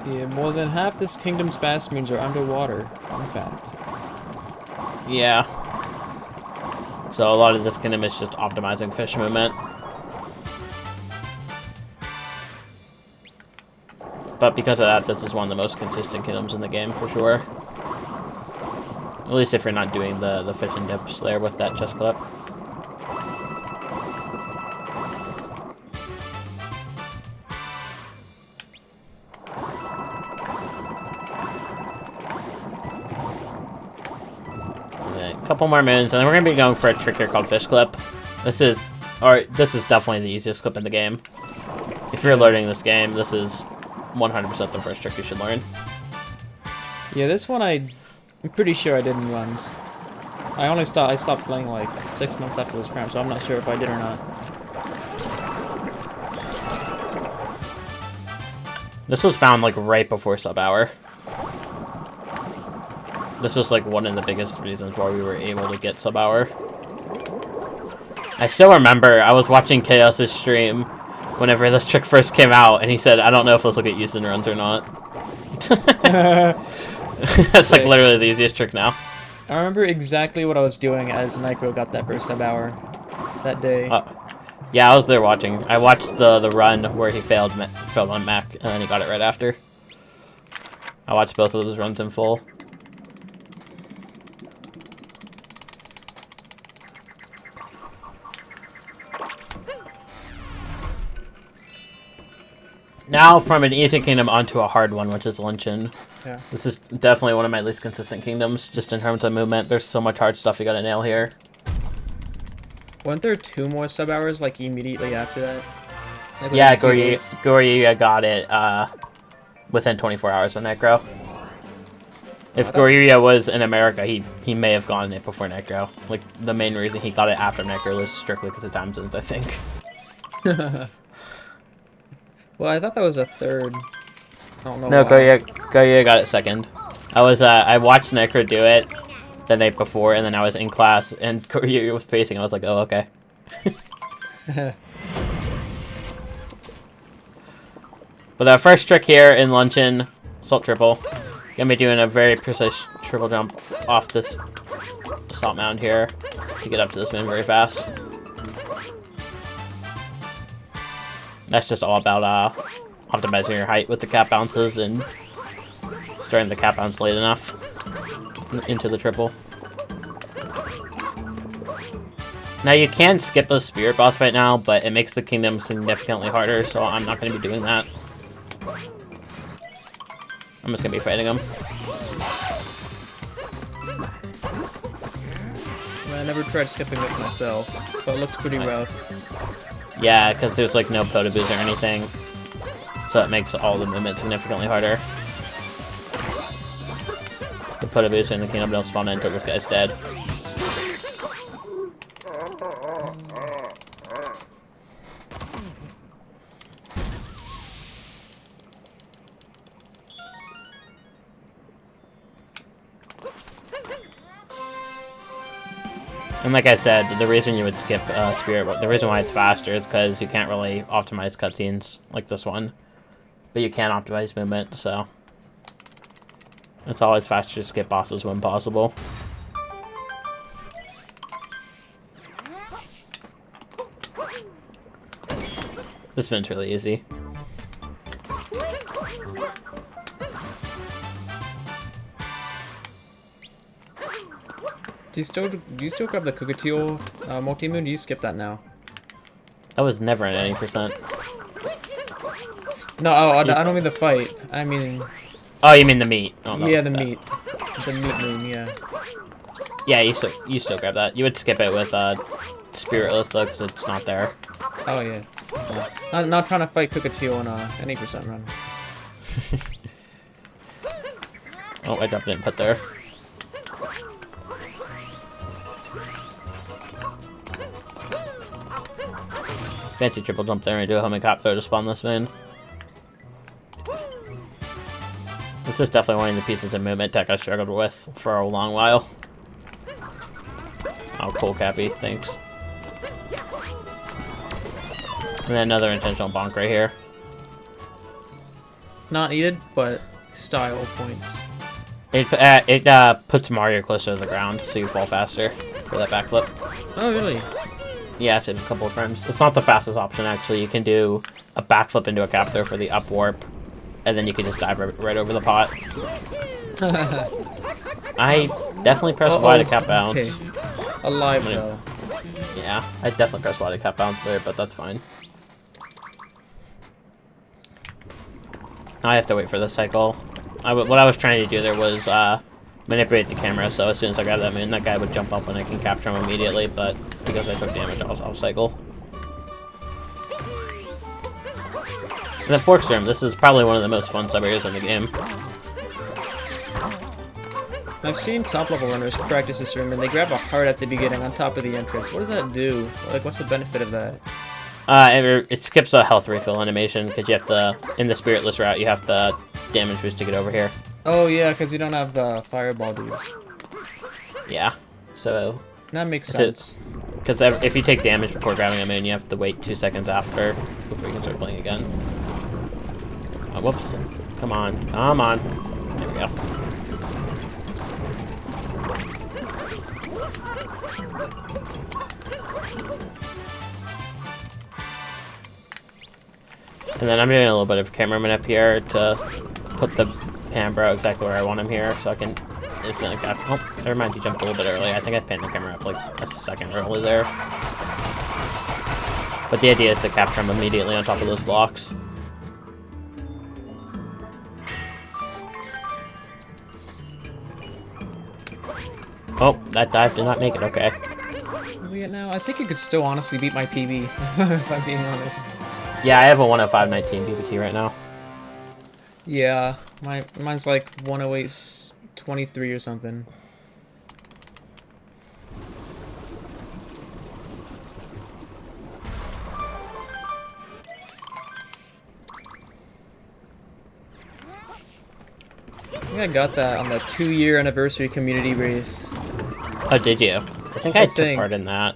Yeah, more than half this kingdom's fast moons are underwater, in fact. Yeah. So a lot of this kingdom is just optimizing fish movement. But because of that, this is one of the most consistent kingdoms in the game, for sure. At least if you're not doing the fish and dips there with that chest clip. Couple more moons, and then we're gonna be going for a trick here called fish clip. This is definitely the easiest clip in the game. If you're learning this game, this is 100% the first trick you should learn. Yeah, this one I'm pretty sure I did in runs. I stopped playing like 6 months after this frame, so I'm not sure if I did or not. This was found like right before sub hour. This was like one of the biggest reasons why we were able to get sub hour. I still remember I was watching Chaos's stream whenever this trick first came out, and he said, "I don't know if this will get used in runs or not." That's like literally the easiest trick now. I remember exactly what I was doing as Nycro got that first sub hour that day. Yeah, I was there watching. I watched the run where he failed on Mac, and then he got it right after. I watched both of those runs in full. Now from an easy kingdom onto a hard one, which is Luncheon. Yeah. This is definitely one of my least consistent kingdoms, just in terms of movement. There's so much hard stuff you gotta nail here. Weren't there 2 more sub hours like immediately after that? Like, Yeah, within 2 days? Goryuya got it within 24 hours of Necro. If Goryuya was in America, he may have gotten it before Necro. Like, the main reason he got it after Necro was strictly because of time zones, I think. Well, I thought that was a third. I don't know No, why. Goryuya got it second. I watched Necro do it the night before, and then I was in class, and Goryuya was pacing. I was like, oh, okay. But our first trick here in Luncheon, Salt Triple. Gonna be doing a very precise triple jump off this salt mound here to get up to this moon very fast. That's just all about optimizing your height with the cap bounces and starting the cap bounce late enough into the triple. Now you can skip the spirit boss fight now, but it makes the kingdom significantly harder, so I'm not going to be doing that. I'm just going to be fighting him. I never tried skipping this myself, but it looks pretty rough. Yeah, because there's like no Podoboos or anything, so it makes all the movement significantly harder. The Podoboos in the kingdom don't spawn in until this guy's dead. And like I said, the reason you would skip Spirit, the reason why it's faster is because you can't really optimize cutscenes like this one. But you can optimize movement, so... It's always faster to skip bosses when possible. This one's really easy. Do you still grab the Cockatiel multi-moon? Do you skip that now? That was never an any percent. No, I don't mean the fight. I mean... Oh, you mean the meat? Oh, yeah, the meat. The meat moon, yeah. Yeah, you still grab that. You would skip it with Spiritless though, because it's not there. Oh yeah. Not trying to fight Cockatiel on an 8% run. Oh, I dropped an input there. Fancy triple jump there and do a homing cop throw to spawn this moon. This is definitely one of the pieces of movement tech I struggled with for a long while. Oh, cool, Cappy. Thanks. And then another intentional bonk right here. Not needed, but style points. It puts Mario closer to the ground, so you fall faster for that backflip. Oh, really? Yeah, save a couple of frames. It's not the fastest option, actually. You can do a backflip into a cap throw for the up warp, and then you can just dive right over the pot. I definitely pressed Y to cap bounce. Okay. Alive, though. Yeah, I definitely pressed Y to cap bounce there, but that's fine. I have to wait for the cycle. What I was trying to do there was manipulate the camera, so as soon as I grab that moon, that guy would jump up and I can capture him immediately, but because I took damage, I'll cycle. And then Forkstorm, this is probably one of the most fun sub-areas in the game. I've seen top-level runners practice this room, and they grab a heart at the beginning on top of the entrance. What does that do? Like, what's the benefit of that? It skips a health refill animation, because you have to, in the Spiritless route, you have to damage boost to get over here. Oh, yeah, because you don't have the fireball dudes. Yeah, so... That makes sense. Because if you take damage before grabbing a moon, you have to wait 2 seconds after before you can start playing again. Oh, whoops. Come on. Come on. There we go. And then I'm doing a little bit of camera manip here to put the Pambro exactly where I want him here, so I can instantly catch. Oh, never mind, you jumped a little bit early. I think I panned the camera up like a second early there. But the idea is to capture him immediately on top of those blocks. Oh, that dive did not make it, okay. Where are we at now? I think you could still honestly beat my PB, if I'm being honest. Yeah, I have a 105.19 BBT right now. Yeah, mine's like 108.23 or something. I think I got that on the 2-year anniversary community race. Oh, did you? I think I took part in that.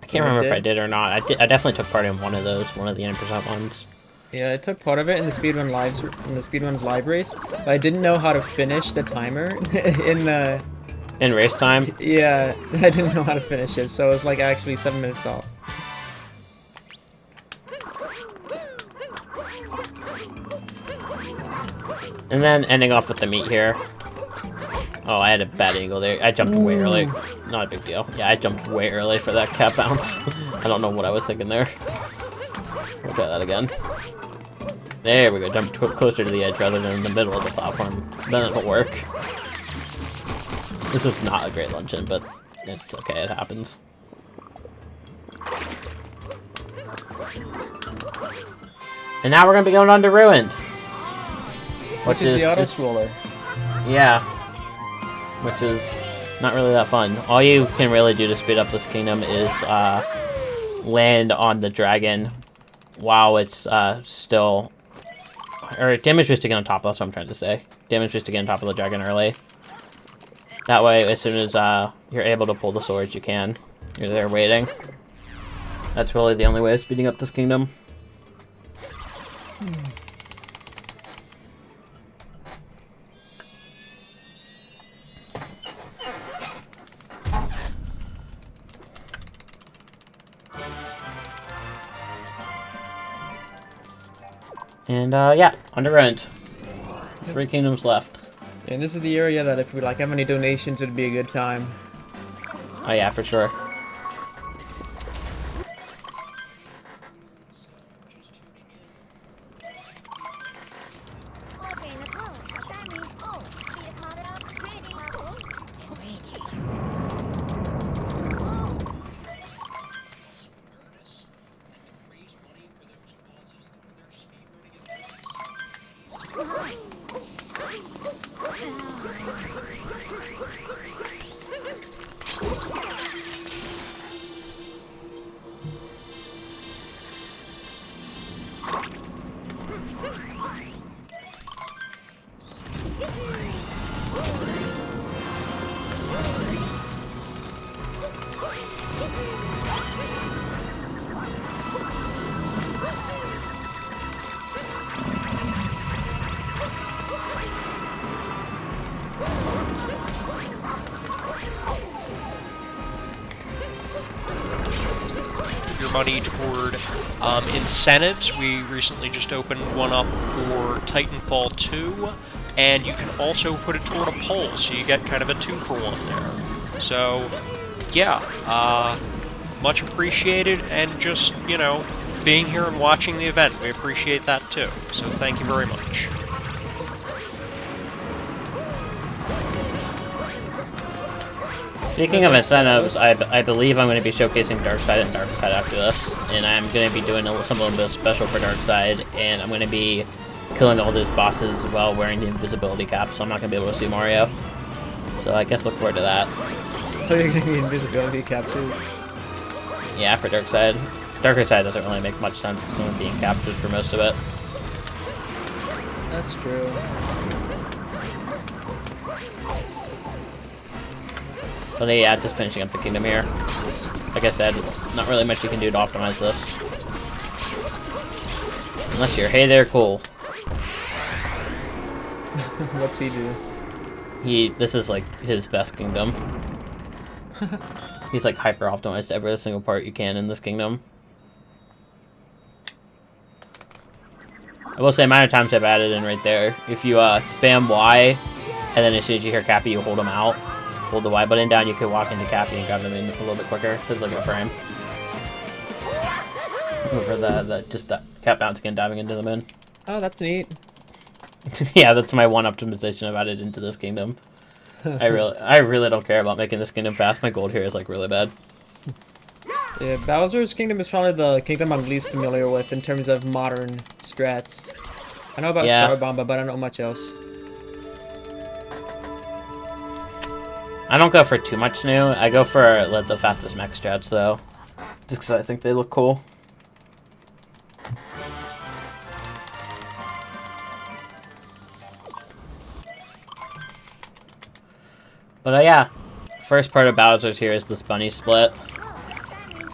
I can't remember if I did or not. I definitely took part in one of those, one of the 90% ones. Yeah, I took part of it in the Speedrun's live race, but I didn't know how to finish the timer in race time. Yeah, I didn't know how to finish it, so it was like actually 7 minutes off. And then ending off with the meat here. Oh, I had a bad angle there. I jumped way early. Not a big deal. Yeah, I jumped way early for that cap bounce. I don't know what I was thinking there. We'll try that again. There we go. Jump closer to the edge rather than in the middle of the platform. Then it'll work. This is not a great luncheon, but it's okay. It happens. And now we're going to be going on to Ruined. Which is the auto-scroller. Yeah. Which is not really that fun. All you can really do to speed up this kingdom is land on the dragon while it's still... Or damage boost to get on top, that's what I'm trying to say. Damage boost to get on top of the dragon early. That way, as soon as you're able to pull the swords, you can. You're there waiting. That's really the only way of speeding up this kingdom. And, yeah, underruined. 3 kingdoms left. And this is the area that if we like have any donations, it'd be a good time. Oh yeah, for sure. Money toward incentives. We recently just opened one up for Titanfall 2, and you can also put it toward a poll, so you get kind of a 2-for-1 there. So, yeah, much appreciated, and just, you know, being here and watching the event, we appreciate that too. So thank you very much. Speaking of incentives, I believe I'm going to be showcasing Darkside and Darkside after this, and I'm going to be doing something a little bit special for Darkside, and I'm going to be killing all those bosses while wearing the invisibility cap, so I'm not going to be able to see Mario. So I guess look forward to that. Oh, you're getting the invisibility cap too? Yeah, for Darkside. Darkside doesn't really make much sense because I'm being captured for most of it. That's true. But yeah, just finishing up the kingdom here. Like I said, not really much you can do to optimize this. Unless you're, hey there, cool. What's he do? This is like his best kingdom. He's like hyper optimized every single part you can in this kingdom. I will say, amount of times I've added in right there. If you spam Y, and then as soon as you hear Cappy, you hold him out. Hold the Y button down, you can walk into Cappy and grab them in a little bit quicker, instead of like a frame. Over the just cap bouncing and diving into the moon. Oh, that's neat. Yeah, that's my one optimization I've added into this kingdom. I really don't care about making this kingdom fast. My gold here is like really bad. Yeah, Bowser's kingdom is probably the kingdom I'm least familiar with in terms of modern strats. I know about Starbomba, but I don't know much else. I don't go for too much new. I go for the fastest mech strats though, just because I think they look cool. But yeah, first part of Bowser's here is this bunny split.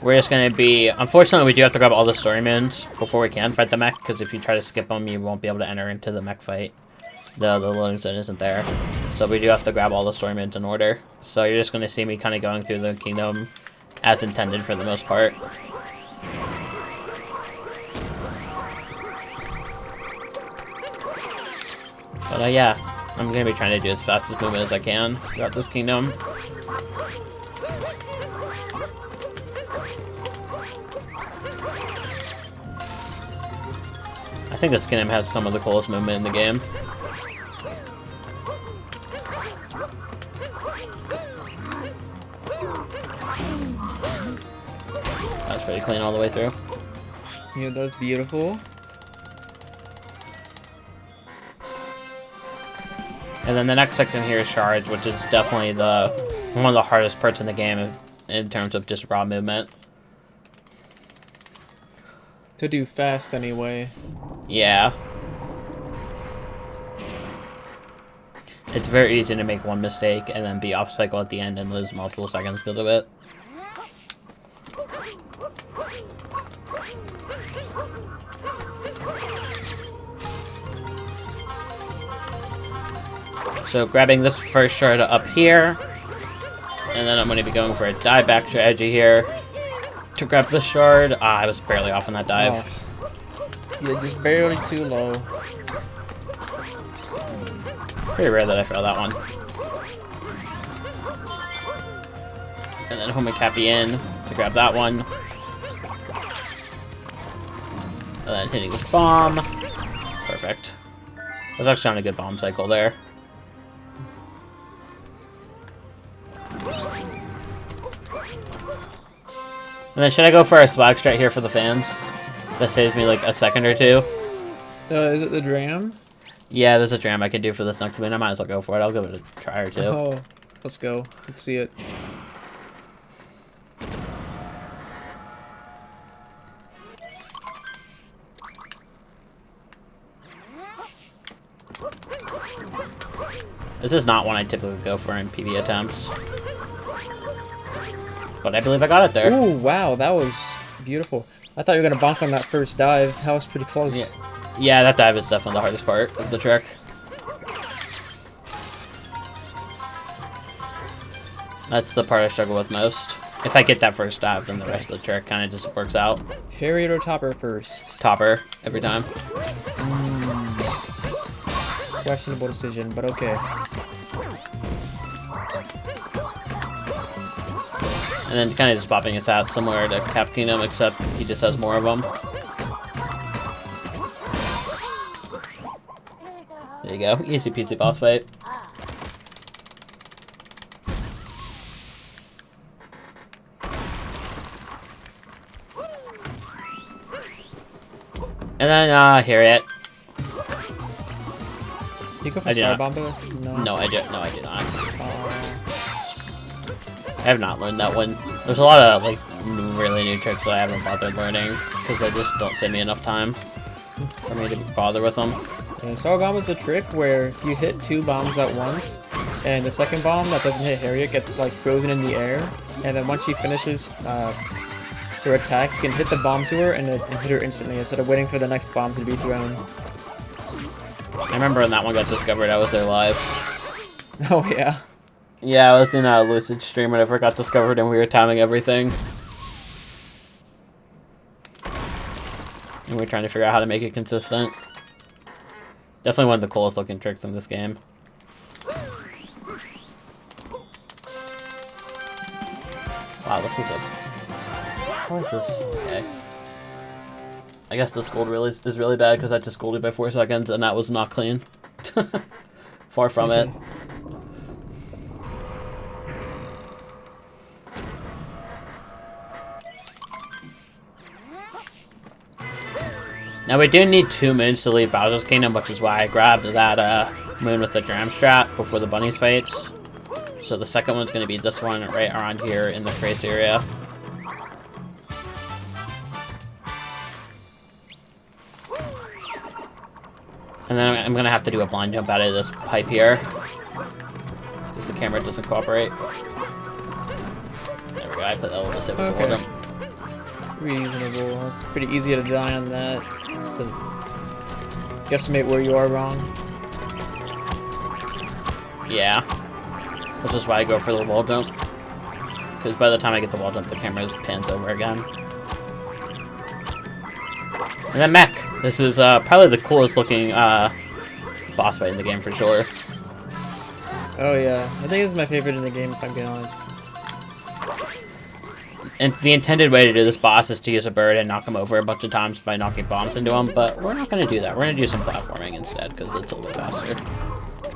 We're just going to be... Unfortunately, we do have to grab all the story moons before we can fight the mech, because if you try to skip them, you won't be able to enter into the mech fight. The loading zone isn't there. So we do have to grab all the story moons in order. So you're just going to see me kind of going through the kingdom as intended for the most part. But yeah, I'm going to be trying to do as fast as movement as I can throughout this kingdom. I think this kingdom has some of the coolest movement in the game. That's pretty clean all the way through. Yeah, that's beautiful. And then the next section here is Charge, which is definitely one of the hardest parts in the game in terms of just raw movement. To do fast, anyway. Yeah. It's very easy to make one mistake and then be off-cycle at the end and lose multiple seconds because of it. So grabbing this first shard up here, and then I'm going to be going for a dive back strategy here to grab the shard. I was barely off on that dive. Oh. You're just barely too low. Pretty rare that I fail that one. And then Home and Cappy in to grab that one. And then hitting the bomb. Perfect. I was actually on a good bomb cycle there. And then should I go for a swag strat here for the fans? That saves me like a second or two. Is it the dram? Yeah, there's a dram I can do for this next win. I might as well go for it. I'll give it a try or two. Oh, let's go. Let's see it. This is not one I typically go for in PB attempts. But I believe I got it there. Ooh, wow, that was beautiful. I thought you were going to bonk on that first dive. That was pretty close. Yeah, that dive is definitely the hardest part of the trick. That's the part I struggle with most. If I get that first dive, then the rest of the trick kind of just works out. Harriet or topper first? Topper, every time. Questionable decision, but okay. And then kind of just popping his ass similar to Cap Kingdom, except he just has more of them. There you go. Easy peasy boss fight. And then, Harriet. You go for Star Bomber? No, I did not. I have not learned that one. There's a lot of, like, really new tricks that I haven't bothered learning, because they just don't save me enough time for me to bother with them. And Star Bomb is a trick where you hit 2 bombs at once, and the second bomb that doesn't hit Harriet gets, like, frozen in the air, and then once she finishes her attack, you can hit the bomb to her and hit her instantly, instead of waiting for the next bomb to be thrown. I remember when that one got discovered, I was there live. Oh, yeah. Yeah, I was in a Lucid stream whenever it got discovered and we were timing everything. And we were trying to figure out how to make it consistent. Definitely one of the coolest looking tricks in this game. Wow, this is a... How is this? Okay. I guess this gold really is really bad because I just golded by 4 seconds and that was not clean. Far from it. Now we do need 2 moons to leave Bowser's Kingdom, which is why I grabbed that moon with the dram strat before the bunnies fights. So the second one's going to be this one right around here in the trace area. And then I'm going to have to do a blind jump out of this pipe here, because the camera doesn't cooperate. There we go, I put that a little bit with the wall jump. Reasonable. It's pretty easy to die on that. To guesstimate where you are wrong. Yeah. Which is why I go for the wall jump. Because by the time I get the wall jump, the camera pans over again. And then Mech. This is probably the coolest looking boss fight in the game for sure. Oh yeah, I think it's my favorite in the game if I'm being honest. And the intended way to do this boss is to use a bird and knock him over a bunch of times by knocking bombs into him, but we're not going to do that. We're going to do some platforming instead, because it's a little bit faster.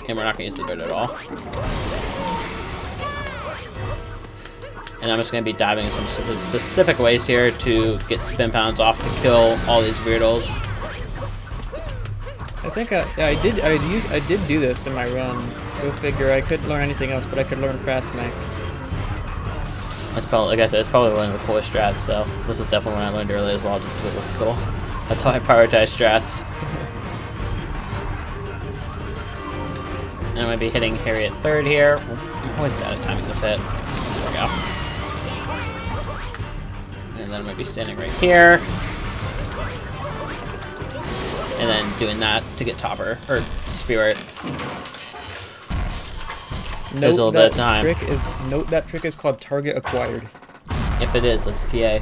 And we're not going to use the bird at all. And I'm just going to be diving in some specific ways here to get spin pounds off to kill all these weirdos. I think I did do this in my run. Go figure. I couldn't learn anything else, but I could learn fast mech. That's probably, like I said, it's probably one of the coolest strats, so this is definitely one I learned early as well, just because it looks cool. That's how I prioritize strats. And I'm going to be hitting Harriet third here. I'm always bad at timing this hit. There we go. And then I'm going to be standing right here. And then doing that to get Topper, or Spirit. There's a little bit of time. Note that trick is called target acquired. Yep, it is. That's TA.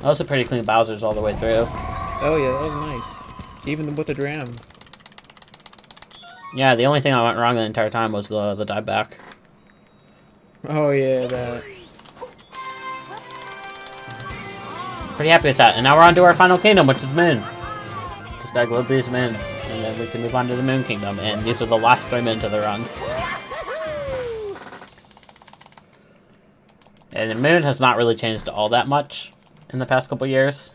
Also pretty clean Bowser's all the way through. Oh yeah, that was nice. Even with the dram. Yeah, the only thing I went wrong the entire time was the dive back. Oh yeah, that. Pretty happy with that. And now we're on to our final kingdom, which is Moon. Just gotta glow these moons, and then we can move on to the Moon Kingdom. And these are the last 3 minutes of the run. And the Moon has not really changed all that much in the past couple years.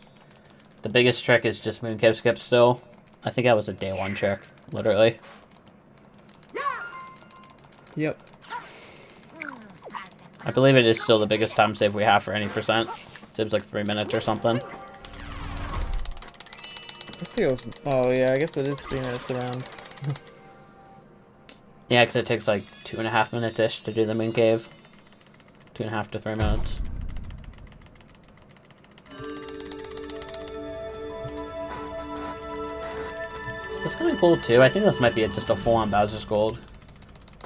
The biggest trick is just Moon Cave Skip still. I think that was a day 1 trick, literally. Yep. I believe it is still the biggest time save we have for any percent. Saves like 3 minutes or something. It feels. Oh yeah, I guess it is 3 minutes around. Yeah, because it takes like 2.5 minutes-ish to do the Moon Cave. 2.5 to 3 minutes. Is this going to be gold too? I think this might be just a full-on Bowser's Gold.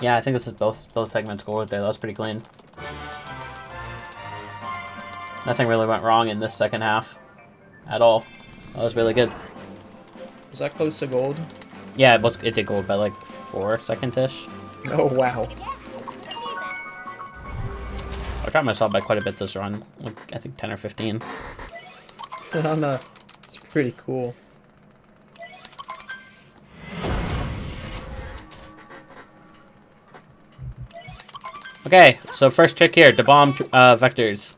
Yeah, I think this is both segments gold there. That was pretty clean. Nothing really went wrong in this second half. At all. That was really good. Was that close to gold? Yeah, it did gold by like 4 seconds-ish. Oh wow. I got myself by quite a bit this run. Like, I think 10 or 15. It's pretty cool. Okay, so first trick here, to bomb vectors.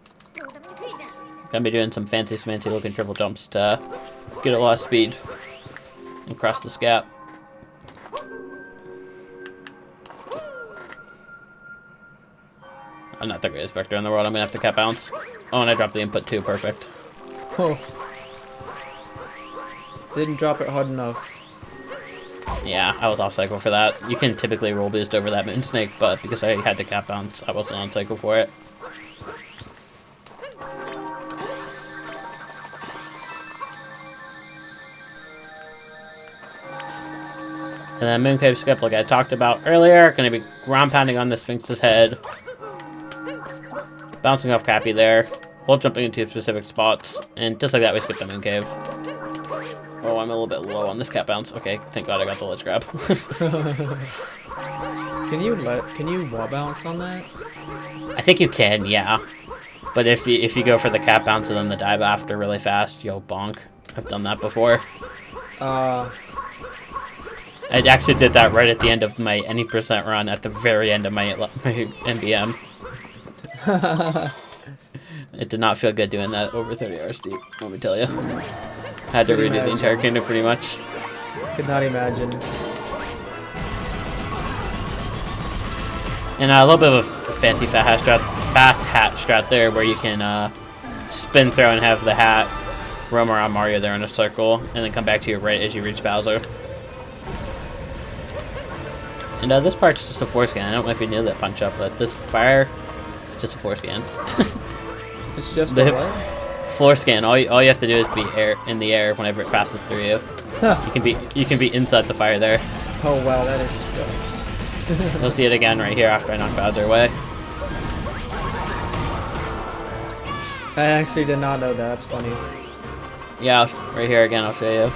Gonna be doing some fancy smancy looking triple jumps to get a lot of speed and cross this gap. I'm not the greatest vector in the world. I'm gonna have to cap bounce. Oh, and I dropped the input too. Perfect. Oh. Didn't drop it hard enough. Yeah, I was off cycle for that. You can typically roll boost over that moon snake, but because I had to cap bounce, I wasn't on cycle for it. And then Moon Cave Skip, like I talked about earlier, gonna be ground pounding on the Sphinx's head. Bouncing off Cappy there, while jumping into specific spots, and just like that we skip the Moon Cave. Oh, I'm a little bit low on this cap bounce. Okay, thank God I got the ledge grab. Can you wall bounce on that? I think you can, yeah. But if you go for the cap bounce and then the dive after really fast, you'll bonk. I've done that before. I actually did that right at the end of my any percent run, at the very end of my MBM. It did not feel good doing that over 30 hours deep, let me tell you. Had to redo the entire kingdom pretty much. Could not imagine. And a little bit of a fancy fast hat strat there, where you can spin throw and have the hat roam around Mario there in a circle, and then come back to your right as you reach Bowser. And this part's just a force scan. I don't know if you knew that punch up, but this fire, just a force scan. It's just a what? Floor scan. All you have to do is be in the air whenever it passes through you. You can be inside the fire there. Oh wow, that is skilled. You'll see it again right here after I knock Bowser away. I actually did not know that. That's funny. Yeah, right here again. I'll show you.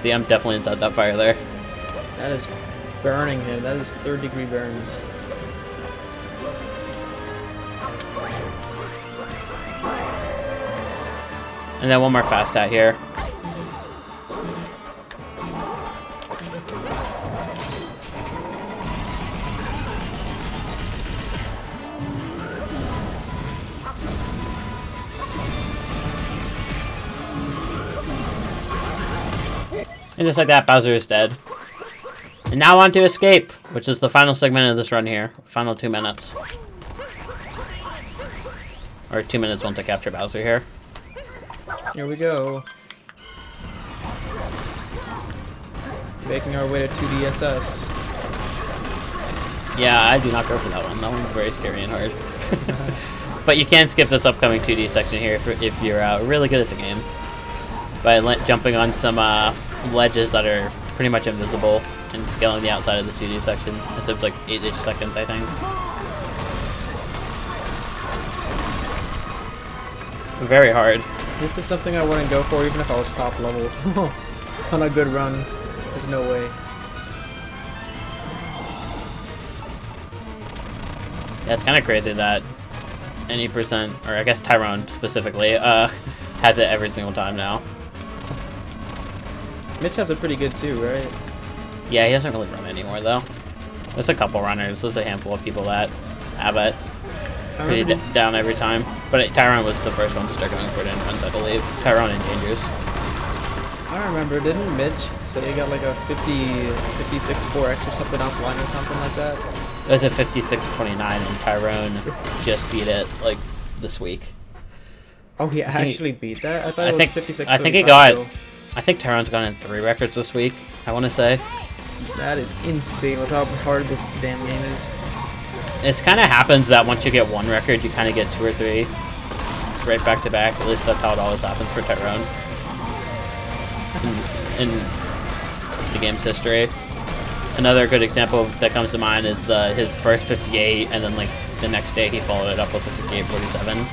See, I'm definitely inside that fire there. That is burning him. That is 3rd-degree burns. And then one more fast hat here. And just like that, Bowser is dead. And now on to Escape, which is the final segment of this run here. Final 2 minutes. Or 2 minutes once I capture Bowser here. Here we go. Making our way to 2DSS. Yeah, I do not go for that one. That one's very scary and hard. But you can skip this upcoming 2D section here if you're really good at the game. By jumping on some ledges that are pretty much invisible and scaling the outside of the 2D section. It took like 8-ish seconds, I think. very hard. This is something I wouldn't go for even if I was top level. On a good run. There's no way. Yeah, it's kind of crazy that any percent, or I guess Tyrone specifically, has it every single time now. Mitch has it pretty good too, right? Yeah, he doesn't really run anymore though. There's a couple runners. There's a handful of people that have it pretty down every time. But Tyrone was the first one to start going for it in runs, I believe. Tyrone and Dangerous. I don't remember. Didn't Mitch say he got like a 56 4x or something offline or something like that? It was a 56-29 and Tyrone just beat it like this week. Oh, he actually beat that? I thought it was 56 I think he got. I think Tyrone's gone in 3 records this week, I want to say. That is insane with how hard this damn game is. It kind of happens that once you get 1 record, you kind of get 2 or 3 right back to back. At least that's how it always happens for Tyrone in the game's history. Another good example that comes to mind is his first 58, and then like the next day he followed it up with a 58-47,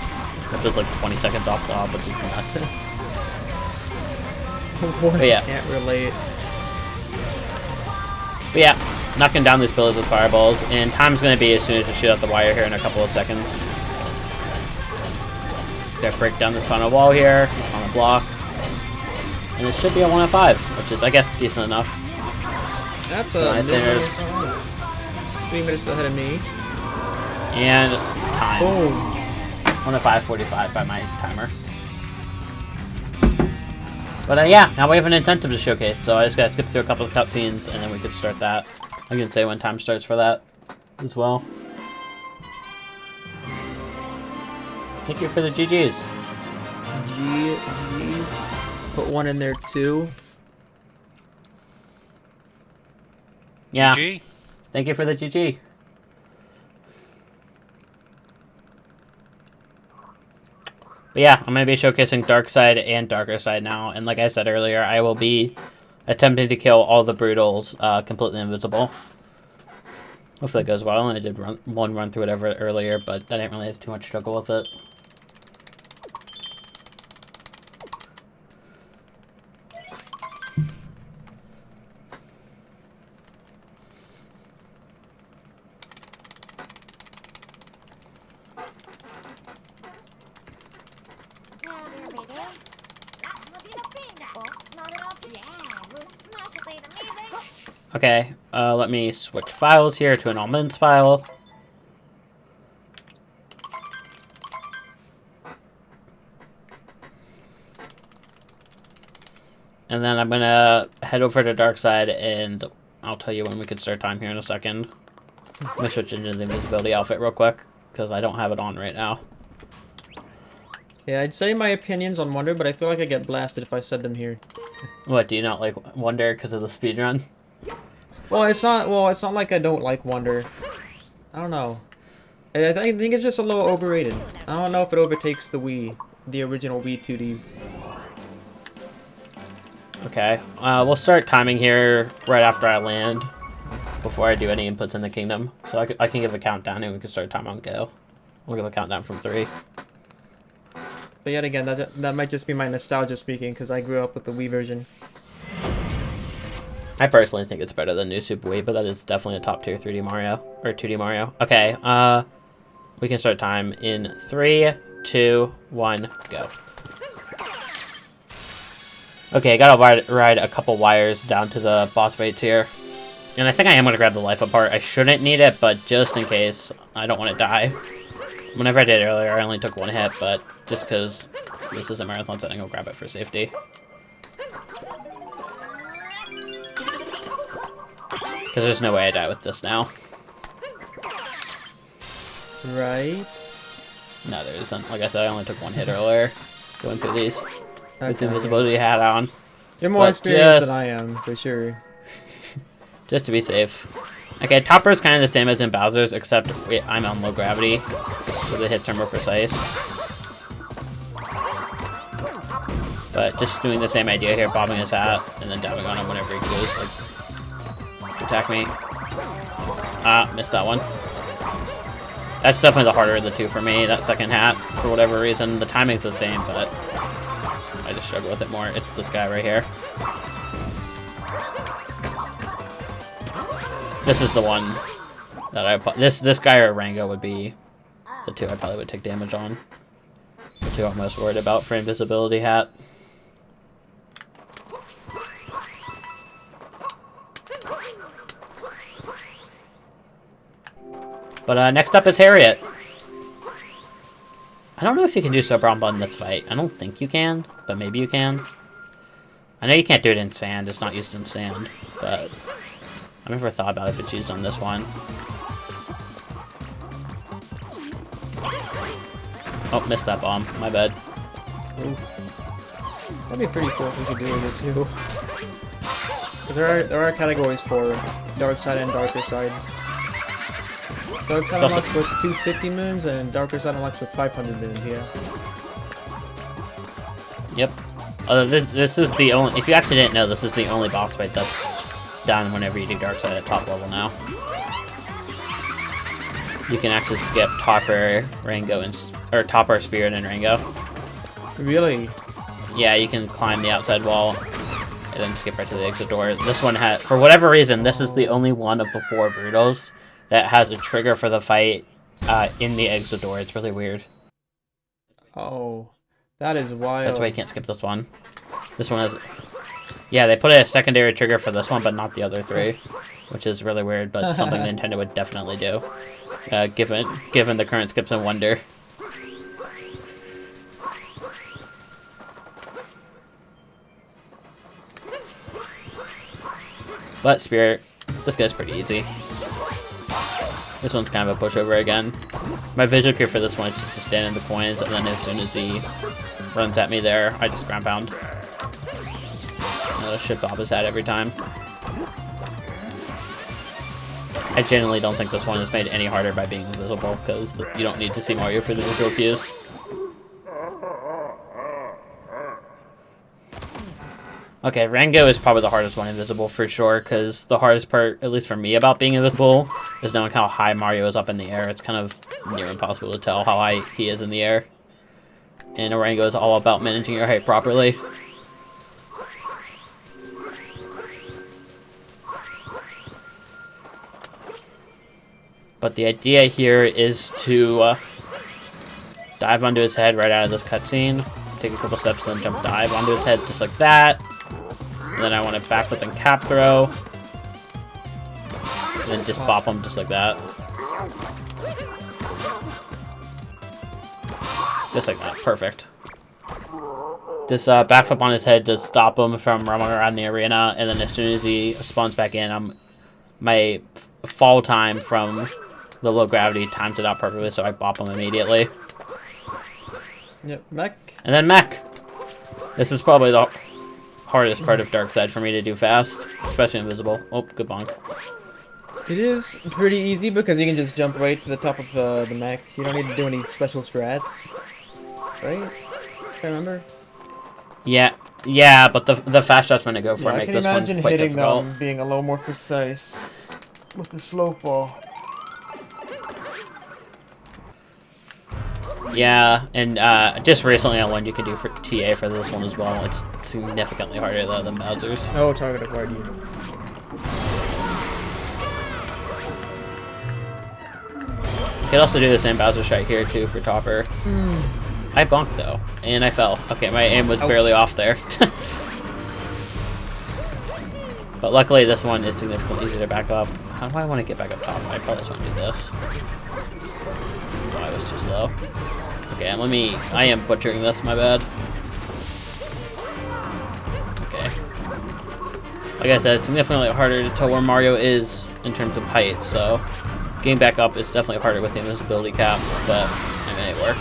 which was like 20 seconds off the hop, which is nuts. But yeah. Can't relate. But yeah, knocking down these pillars with fireballs, and time's going to be as soon as you shoot out the wire here in a couple of seconds. Just got to break down this final wall here, on a block, and it should be a 1 out of 5, which is, I guess, decent enough. That's a nice inners. 3 minutes ahead of me. And time. Boom. 1 of 5:45 by my timer. But yeah, now we have an incentive to showcase, so I just gotta skip through a couple of cutscenes and then we can start that. I can say when time starts for that as well. Thank you for the GGs. GGs. Put 1 in there too. Yeah. GG. Thank you for the GG. But yeah, I'm going to be showcasing Dark Side and Darker Side now. And like I said earlier, I will be attempting to kill all the Brutals completely invisible. Hopefully that goes well. I did one run through it earlier, but I didn't really have too much struggle with it. Okay, let me switch files here to an almonds file. And then I'm gonna head over to Dark Side, and I'll tell you when we can start time here in a second. I'm gonna switch into the invisibility outfit real quick, because I don't have it on right now. Yeah, I'd say my opinions on Wonder, but I feel like I get blasted if I said them here. What, do you not like Wonder because of the speedrun? Well, it's not like I don't like Wonder. I don't know. I think it's just a little overrated. I don't know if it overtakes the Wii, the original Wii 2D. Okay, we'll start timing here right after I land, before I do any inputs in the kingdom. So I can give a countdown and we can start time on go. We'll give a countdown from 3. But yet again, that might just be my nostalgia speaking, because I grew up with the Wii version. I personally think it's better than New Super Wii, but that is definitely a top tier 3D Mario, or 2D Mario. Okay, we can start time in 3, 2, 1, go. Okay, I gotta ride a couple wires down to the boss fights here. And I think I am gonna grab the life apart. I shouldn't need it, but just in case, I don't want to die. Whenever I did earlier, I only took 1 hit, but just because this is a marathon setting, I'll grab it for safety. Because there's no way I die with this now. Right? No, there isn't. Like I said, I only took 1 hit earlier going through these with the Okay. invisibility hat on. You're more But experienced than I am, for sure. Just to be safe. Okay, Topper's kind of the same as in Bowser's, except I'm on low gravity, so the hits are more precise. But just doing the same idea here, bobbing his hat, and then dabbing on him whenever he goes, like, attack me. Ah, missed that one. That's definitely the harder of the two for me, that second hat, for whatever reason. The timing's the same, but I just struggle with it more. It's this guy right here. This is the one that this guy or Rango would be the two I probably would take damage on. The two I'm most worried about for invisibility hat. But next up is Harriet. I don't know if you can do Super Rumble in this fight. I don't think you can, but maybe you can. I know you can't do it in sand. It's not used in sand, but I never thought about if it's used on this one. Oh, missed that bomb. My bad. Ooh. That'd be pretty cool if we could do it too. Because there are categories for dark side and darker side. Dark side unlocks with 250 moons, and darker side unlocks with 500 moons, yeah. Yep. This is the only... If you actually didn't know, this is the only boss fight that's done whenever you do dark side at top level now. You can actually skip Topper, Rango, or Topper, Spirit, and Rango. Really? Yeah, you can climb the outside wall and then skip right to the exit door. This one had... For whatever reason, this is the only one of the 4 Brutals that has a trigger for the fight in the exit door. It's really weird. Oh, that is wild. That's why you can't skip this one. This one has... Yeah, they put a secondary trigger for this one, but not the other 3, which is really weird, but something Nintendo would definitely do, given the current skips and wonder. But Spirit, this guy's pretty easy. This one's kind of a pushover again. My visual cue for this one is just to stand in the coins, and then as soon as he runs at me there, I just ground pound. Another shit bob his head every time. I genuinely don't think this one is made any harder by being invisible, because you don't need to see Mario for the visual cues. Okay, Rango is probably the hardest one invisible for sure, because the hardest part, at least for me, about being invisible is knowing how high Mario is up in the air. It's kind of near impossible to tell how high he is in the air. And Rango is all about managing your height properly. But the idea here is to dive onto his head right out of this cutscene, take a couple steps, then jump dive onto his head just like that. And then I want to backflip and cap throw. And then just bop him just like that. Just like that. Perfect. Just backflip on his head to stop him from roaming around the arena. And then as soon as he spawns back in, my fall time from the low gravity times it out perfectly, so I bop him immediately. Yep, mech. And then mech. This is probably the hardest part of dark side for me to do fast, especially invisible. Oh, good bonk. It is pretty easy because you can just jump right to the top of the mech. You don't need to do any special strats, right? If I remember. Yeah, but the fast shots when I go for make this one quite difficult. I can imagine hitting them being a little more precise with the slow fall. Yeah, and just recently on one you can do for TA for this one as well. It's significantly harder though than Bowser's. Oh, target acquired you. You can also do the same Bowser shot here too for Topper. I bonked though, and I fell. Okay, my aim was barely off there. But luckily this one is significantly easier to back up. How do I want to get back up top? I probably just want to do this. Oh, I was too slow. Okay, I am butchering this, my bad. Okay. Like I said, it's significantly harder to tell where Mario is in terms of height, so getting back up is definitely harder with the invisibility cap, but I mean, it worked.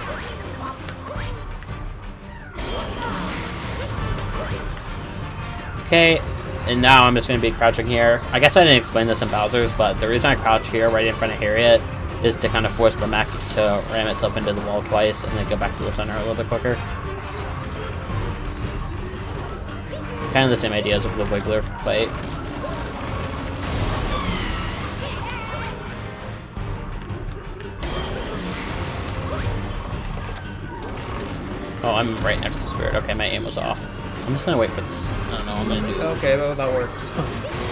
Okay, and now I'm just going to be crouching here. I guess I didn't explain this in Bowser's, but the reason I crouch here right in front of Harriet is to kind of force the mech to ram itself into the wall twice and then go back to the center a little bit quicker. Kind of the same idea as with the Wiggler fight. Oh, I'm right next to Spirit. Okay, my aim was off. I'm just gonna wait for this. I don't know what I'm gonna do. Okay, well, that worked.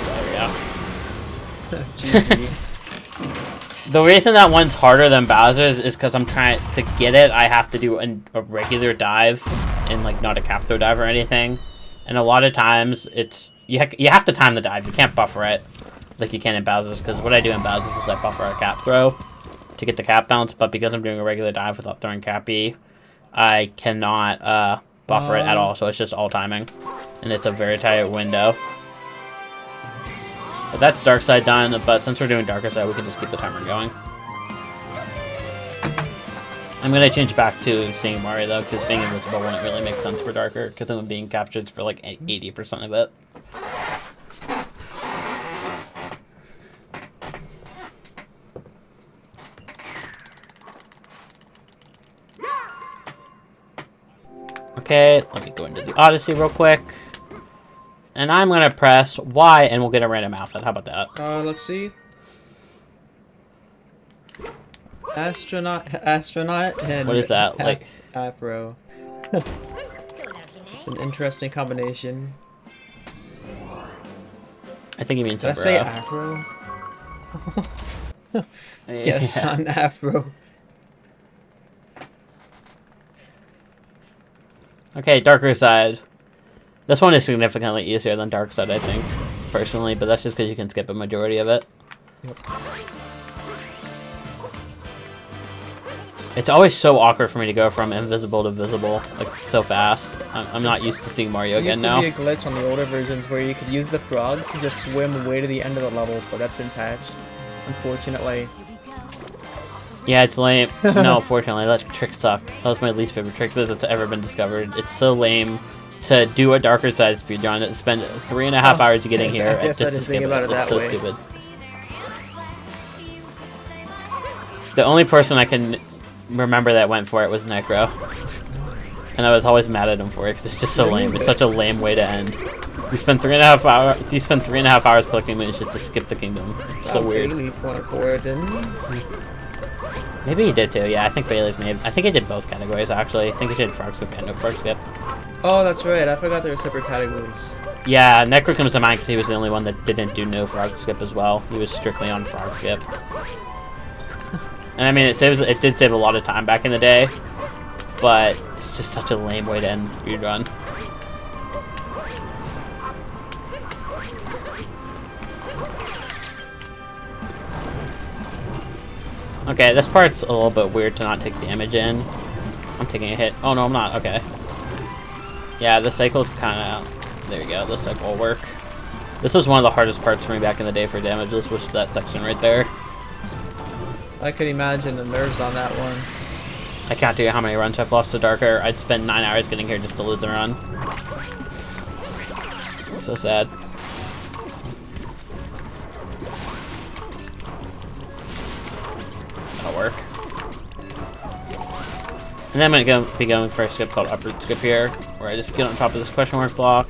There we go. GG. The reason that one's harder than Bowser's is because I'm trying to get it. I have to do a regular dive and like not a cap throw dive or anything. And a lot of times it's you have to time the dive. You can't buffer it like you can in Bowser's, because what I do in Bowser's is I buffer a cap throw to get the cap bounce. But because I'm doing a regular dive without throwing cap B, I cannot buffer it at all. So it's just all timing, and it's a very tight window. But that's Dark Side done, but since we're doing Darker Side, we can just keep the timer going. I'm going to change back to seeing Mario, though, because being invincible wouldn't really make sense for Darker, because I'm being captured for like 80% of it. Okay, let me go into the Odyssey real quick. And I'm going to press Y, and we'll get a random outfit. How about that? Let's see. Astronaut, and... What is that? Like Afro. It's an interesting combination. I think he means Did I say Afro? Yeah, it's not an Afro. Okay, Darker Side. This one is significantly easier than Dark Side, I think, personally, but that's just because you can skip a majority of it. Yep. It's always so awkward for me to go from invisible to visible, like, so fast. I'm not used to seeing Mario again now. There used to be a glitch on the older versions where you could use the frogs to just swim way to the end of the level, but that's been patched, unfortunately. Yeah, it's lame. No, fortunately, that trick sucked. That was my least favorite trick that's ever been discovered. It's so lame to do a Darker Side speedrun and spend 3.5 hours getting here just to skip it. It's so stupid. The only person I can remember that went for it was Necro. And I was always mad at him for it because it's just so lame. It's such a lame way to end. You spend 3.5 hours. You spend 3.5 hours collecting moons just to skip the kingdom. It's so weird. Maybe he did too. Yeah, I think Bayleaf made. I think he did both categories actually. I think he did frog skip and no frog skip. Oh, that's right. I forgot there were separate categories. Yeah, Necro comes to mind because he was the only one that didn't do no frog skip as well. He was strictly on frog skip. And I mean, it did save a lot of time back in the day, but it's just such a lame way to end the speedrun. Okay, this part's a little bit weird to not take damage in. I'm taking a hit. Oh no, I'm not. Okay. Yeah, the cycle's kind of... There you go. This cycle will work. This was one of the hardest parts for me back in the day for damages, was that section right there. I could imagine the nerves on that one. I can't tell you how many runs I've lost to Darker. I'd spend 9 hours getting here just to lose a run. It's so sad. That'll work. And then I'm going to be going for a skip called Uproot Skip here, where I just get on top of this question mark block.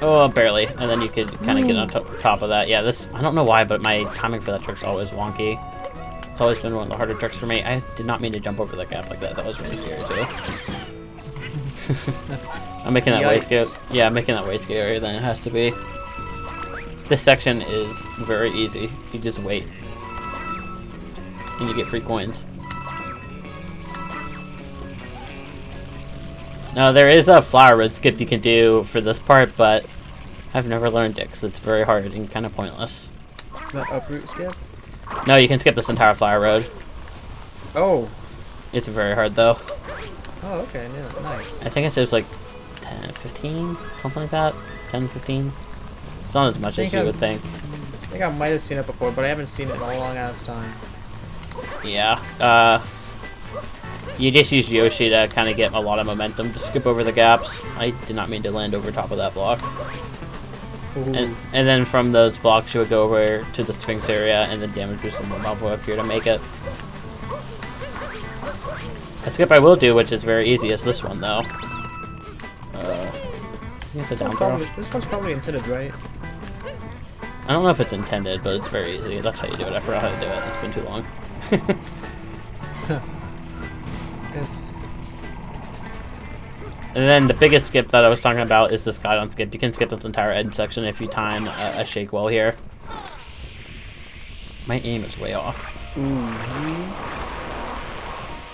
Oh, barely. And then you could kind of get on top of that. Yeah, this, I don't know why, but my timing for that trick's always wonky. It's always been one of the harder tricks for me. I did not mean to jump over that gap like that. That was really scary, too. I'm making that way scary. Yeah, I'm making that way scarier than it has to be. This section is very easy. You just wait. And you get free coins. Now, there is a flower road skip you can do for this part, but I've never learned it because it's very hard and kind of pointless. The uproot skip? No, you can skip this entire flower road. Oh. It's very hard, though. Oh, okay. Yeah, nice. I think it saves like 10, 15, something like that. 10, 15. It's not as much as you would think. I think I might have seen it before, but I haven't seen it in a long ass time. Yeah. You just use Yoshi to kind of get a lot of momentum to skip over the gaps. I did not mean to land over top of that block. And then from those blocks you would go over to the Sphinx area and then damage boost the Malvo up here to make it. A skip I will do, which is very easy, is this one though. I think it's a down throw. This one's probably intended, right? I don't know if it's intended, but it's very easy. That's how you do it. I forgot how to do it. It's been too long. Yes. And then the biggest skip that I was talking about is this guidon skip. You can skip this entire edge section if you time a shake well here. My aim is way off. Ooh.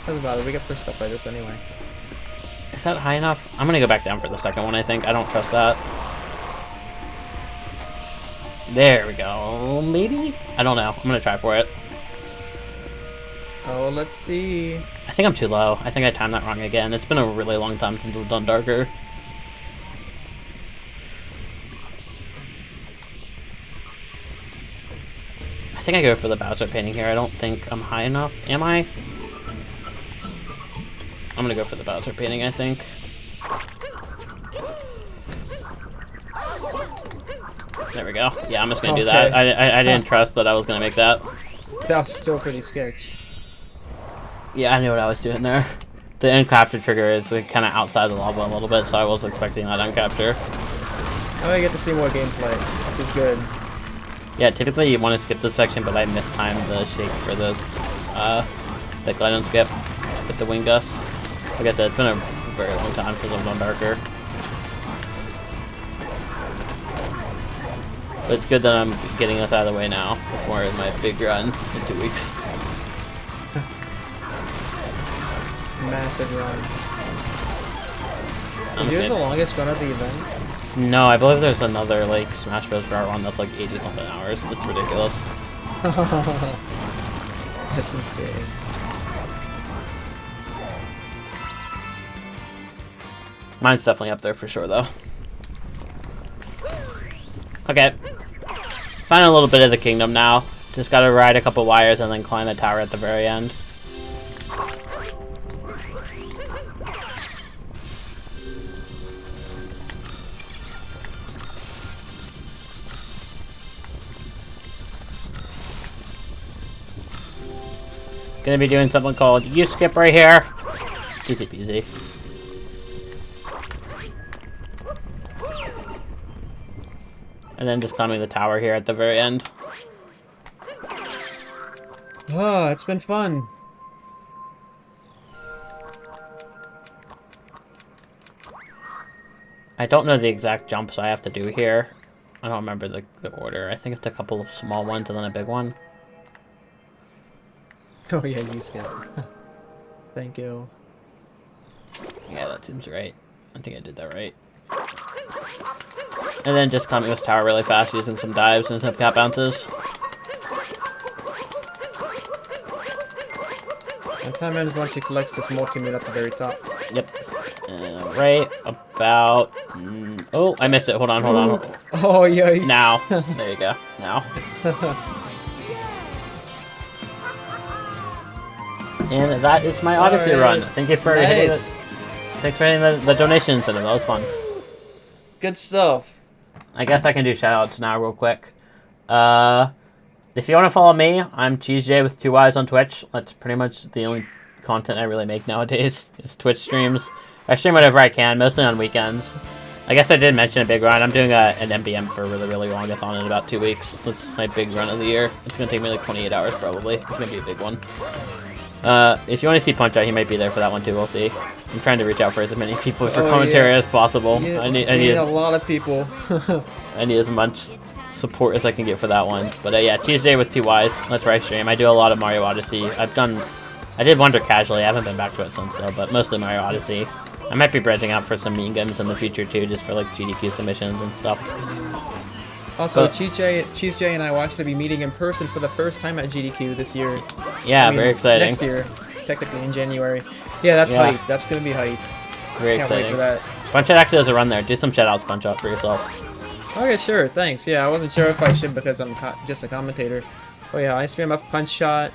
Doesn't bother. We get pushed up by this anyway. Is that high enough? I'm gonna go back down for the second one, I think. I don't trust that. There we go. Maybe? I don't know. I'm gonna try for it. Oh, let's see. I think I'm too low. I think I timed that wrong again. It's been a really long time since we've done darker. I think I go for the Bowser painting here. I don't think I'm high enough. Am I? I'm gonna go for the Bowser painting, I think. There we go. Yeah, I'm just gonna do that. I didn't trust that I was gonna make that. That was still pretty sketch. Yeah, I knew what I was doing there. The uncapture trigger is kind of outside the lava a little bit, so I was expecting that uncapture. Now I get to see more gameplay, which is good. Yeah, typically you want to skip this section, but I mistimed the shake for the glide and skip with the wing gust. Like I said, it's been a very long time since I've done darker. But it's good that I'm getting this out of the way now before my big run in 2 weeks. Massive run. Is yours the longest run of the event? No, I believe there's another like Smash Bros. Power one that's like 80 something hours. It's ridiculous. That's insane. Mine's definitely up there for sure though. Okay. Find a little bit of the kingdom now. Just gotta ride a couple wires and then climb the tower at the very end. Gonna be doing something called U-skip right here. Easy peasy. And then just climbing the tower here at the very end. Oh, it's been fun. I don't know the exact jumps I have to do here. I don't remember the order. I think it's a couple of small ones and then a big one. Oh yeah, you skip. Thank you. Yeah, that seems right. I think I did that right. And then just climbing this tower really fast using some dives and some cap bounces. And time ends once she collects this multi-moon at the very top. Yep. Right about... oh, I missed it. Hold on, hold on. Oh, yikes. Now. There you go. Now. And that is my Odyssey run. Thank you for hitting it. Thanks for hitting the donations, and that was fun. Good stuff. I guess I can do shoutouts now real quick. If you want to follow me, I'm CheeseJay with 2 Y's on Twitch. That's pretty much the only content I really make nowadays, is Twitch streams. I stream whatever I can, mostly on weekends. I guess I did mention a big run. I'm doing an MBM for a really, really longathon in about 2 weeks. That's my big run of the year. It's going to take me like 28 hours probably. It's going to be a big one. If you want to see Punch Out, he might be there for that one too. We'll see. I'm trying to reach out for as many people for commentary as possible. Yeah, I need a lot of people. I need as much support as I can get for that one. But yeah, CheeseJay with 2 Y's. That's where I stream. I do a lot of Mario Odyssey. I did Wonder casually. I haven't been back to it since though, but mostly Mario Odyssey. I might be branching out for some mean games in the future too, just for like GDQ submissions and stuff. Also, CheeseJay and I will actually be meeting in person for the first time at GDQ this year. Yeah, very exciting. Next year, technically in January. Yeah, that's hype. That's gonna be hype. Very Can't exciting. wait for that. Punch Out actually has a run there. Do some shoutouts, Punch Out, for yourself. Okay, sure. Thanks. Yeah, I wasn't sure if I should because I'm just a commentator. Oh yeah, I stream up Punch Shot.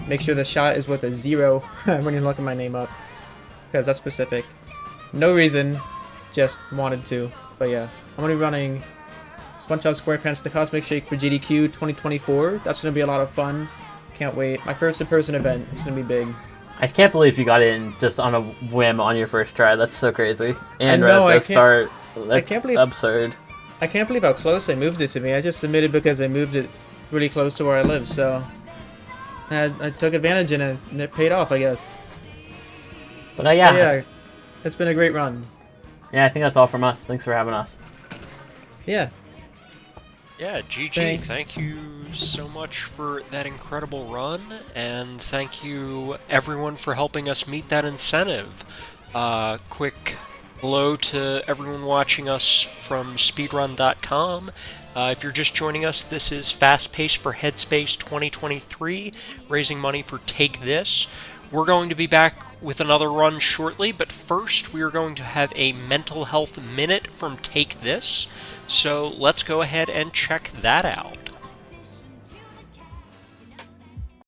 Make sure the shot is with a 0 when you're looking my name up, because that's specific. No reason, just wanted to. But yeah, I'm gonna be running SpongeBob SquarePants The Cosmic Shake for GDQ 2024. That's gonna be a lot of fun. Can't wait. My first in-person event. It's gonna be big. I can't believe you got in just on a whim on your first try. That's so crazy. And I know, right at the start, that's I can't believe, absurd. I can't believe how close they moved it to me. I just submitted because they moved it really close to where I live, so I took advantage and it paid off, I guess. But yeah. Yeah, it's been a great run. Yeah, I think that's all from us. Thanks for having us. Yeah. Yeah, GG, Thanks. thank you so much for that incredible run, and thank you everyone for helping us meet that incentive. Quick hello to everyone watching us from speedrun.com. If you're just joining us, this is Fast Pace for Headspace 2023, raising money for Take This. We're going to be back with another run shortly, but first we are going to have a mental health minute from Take This. So let's go ahead and check that out.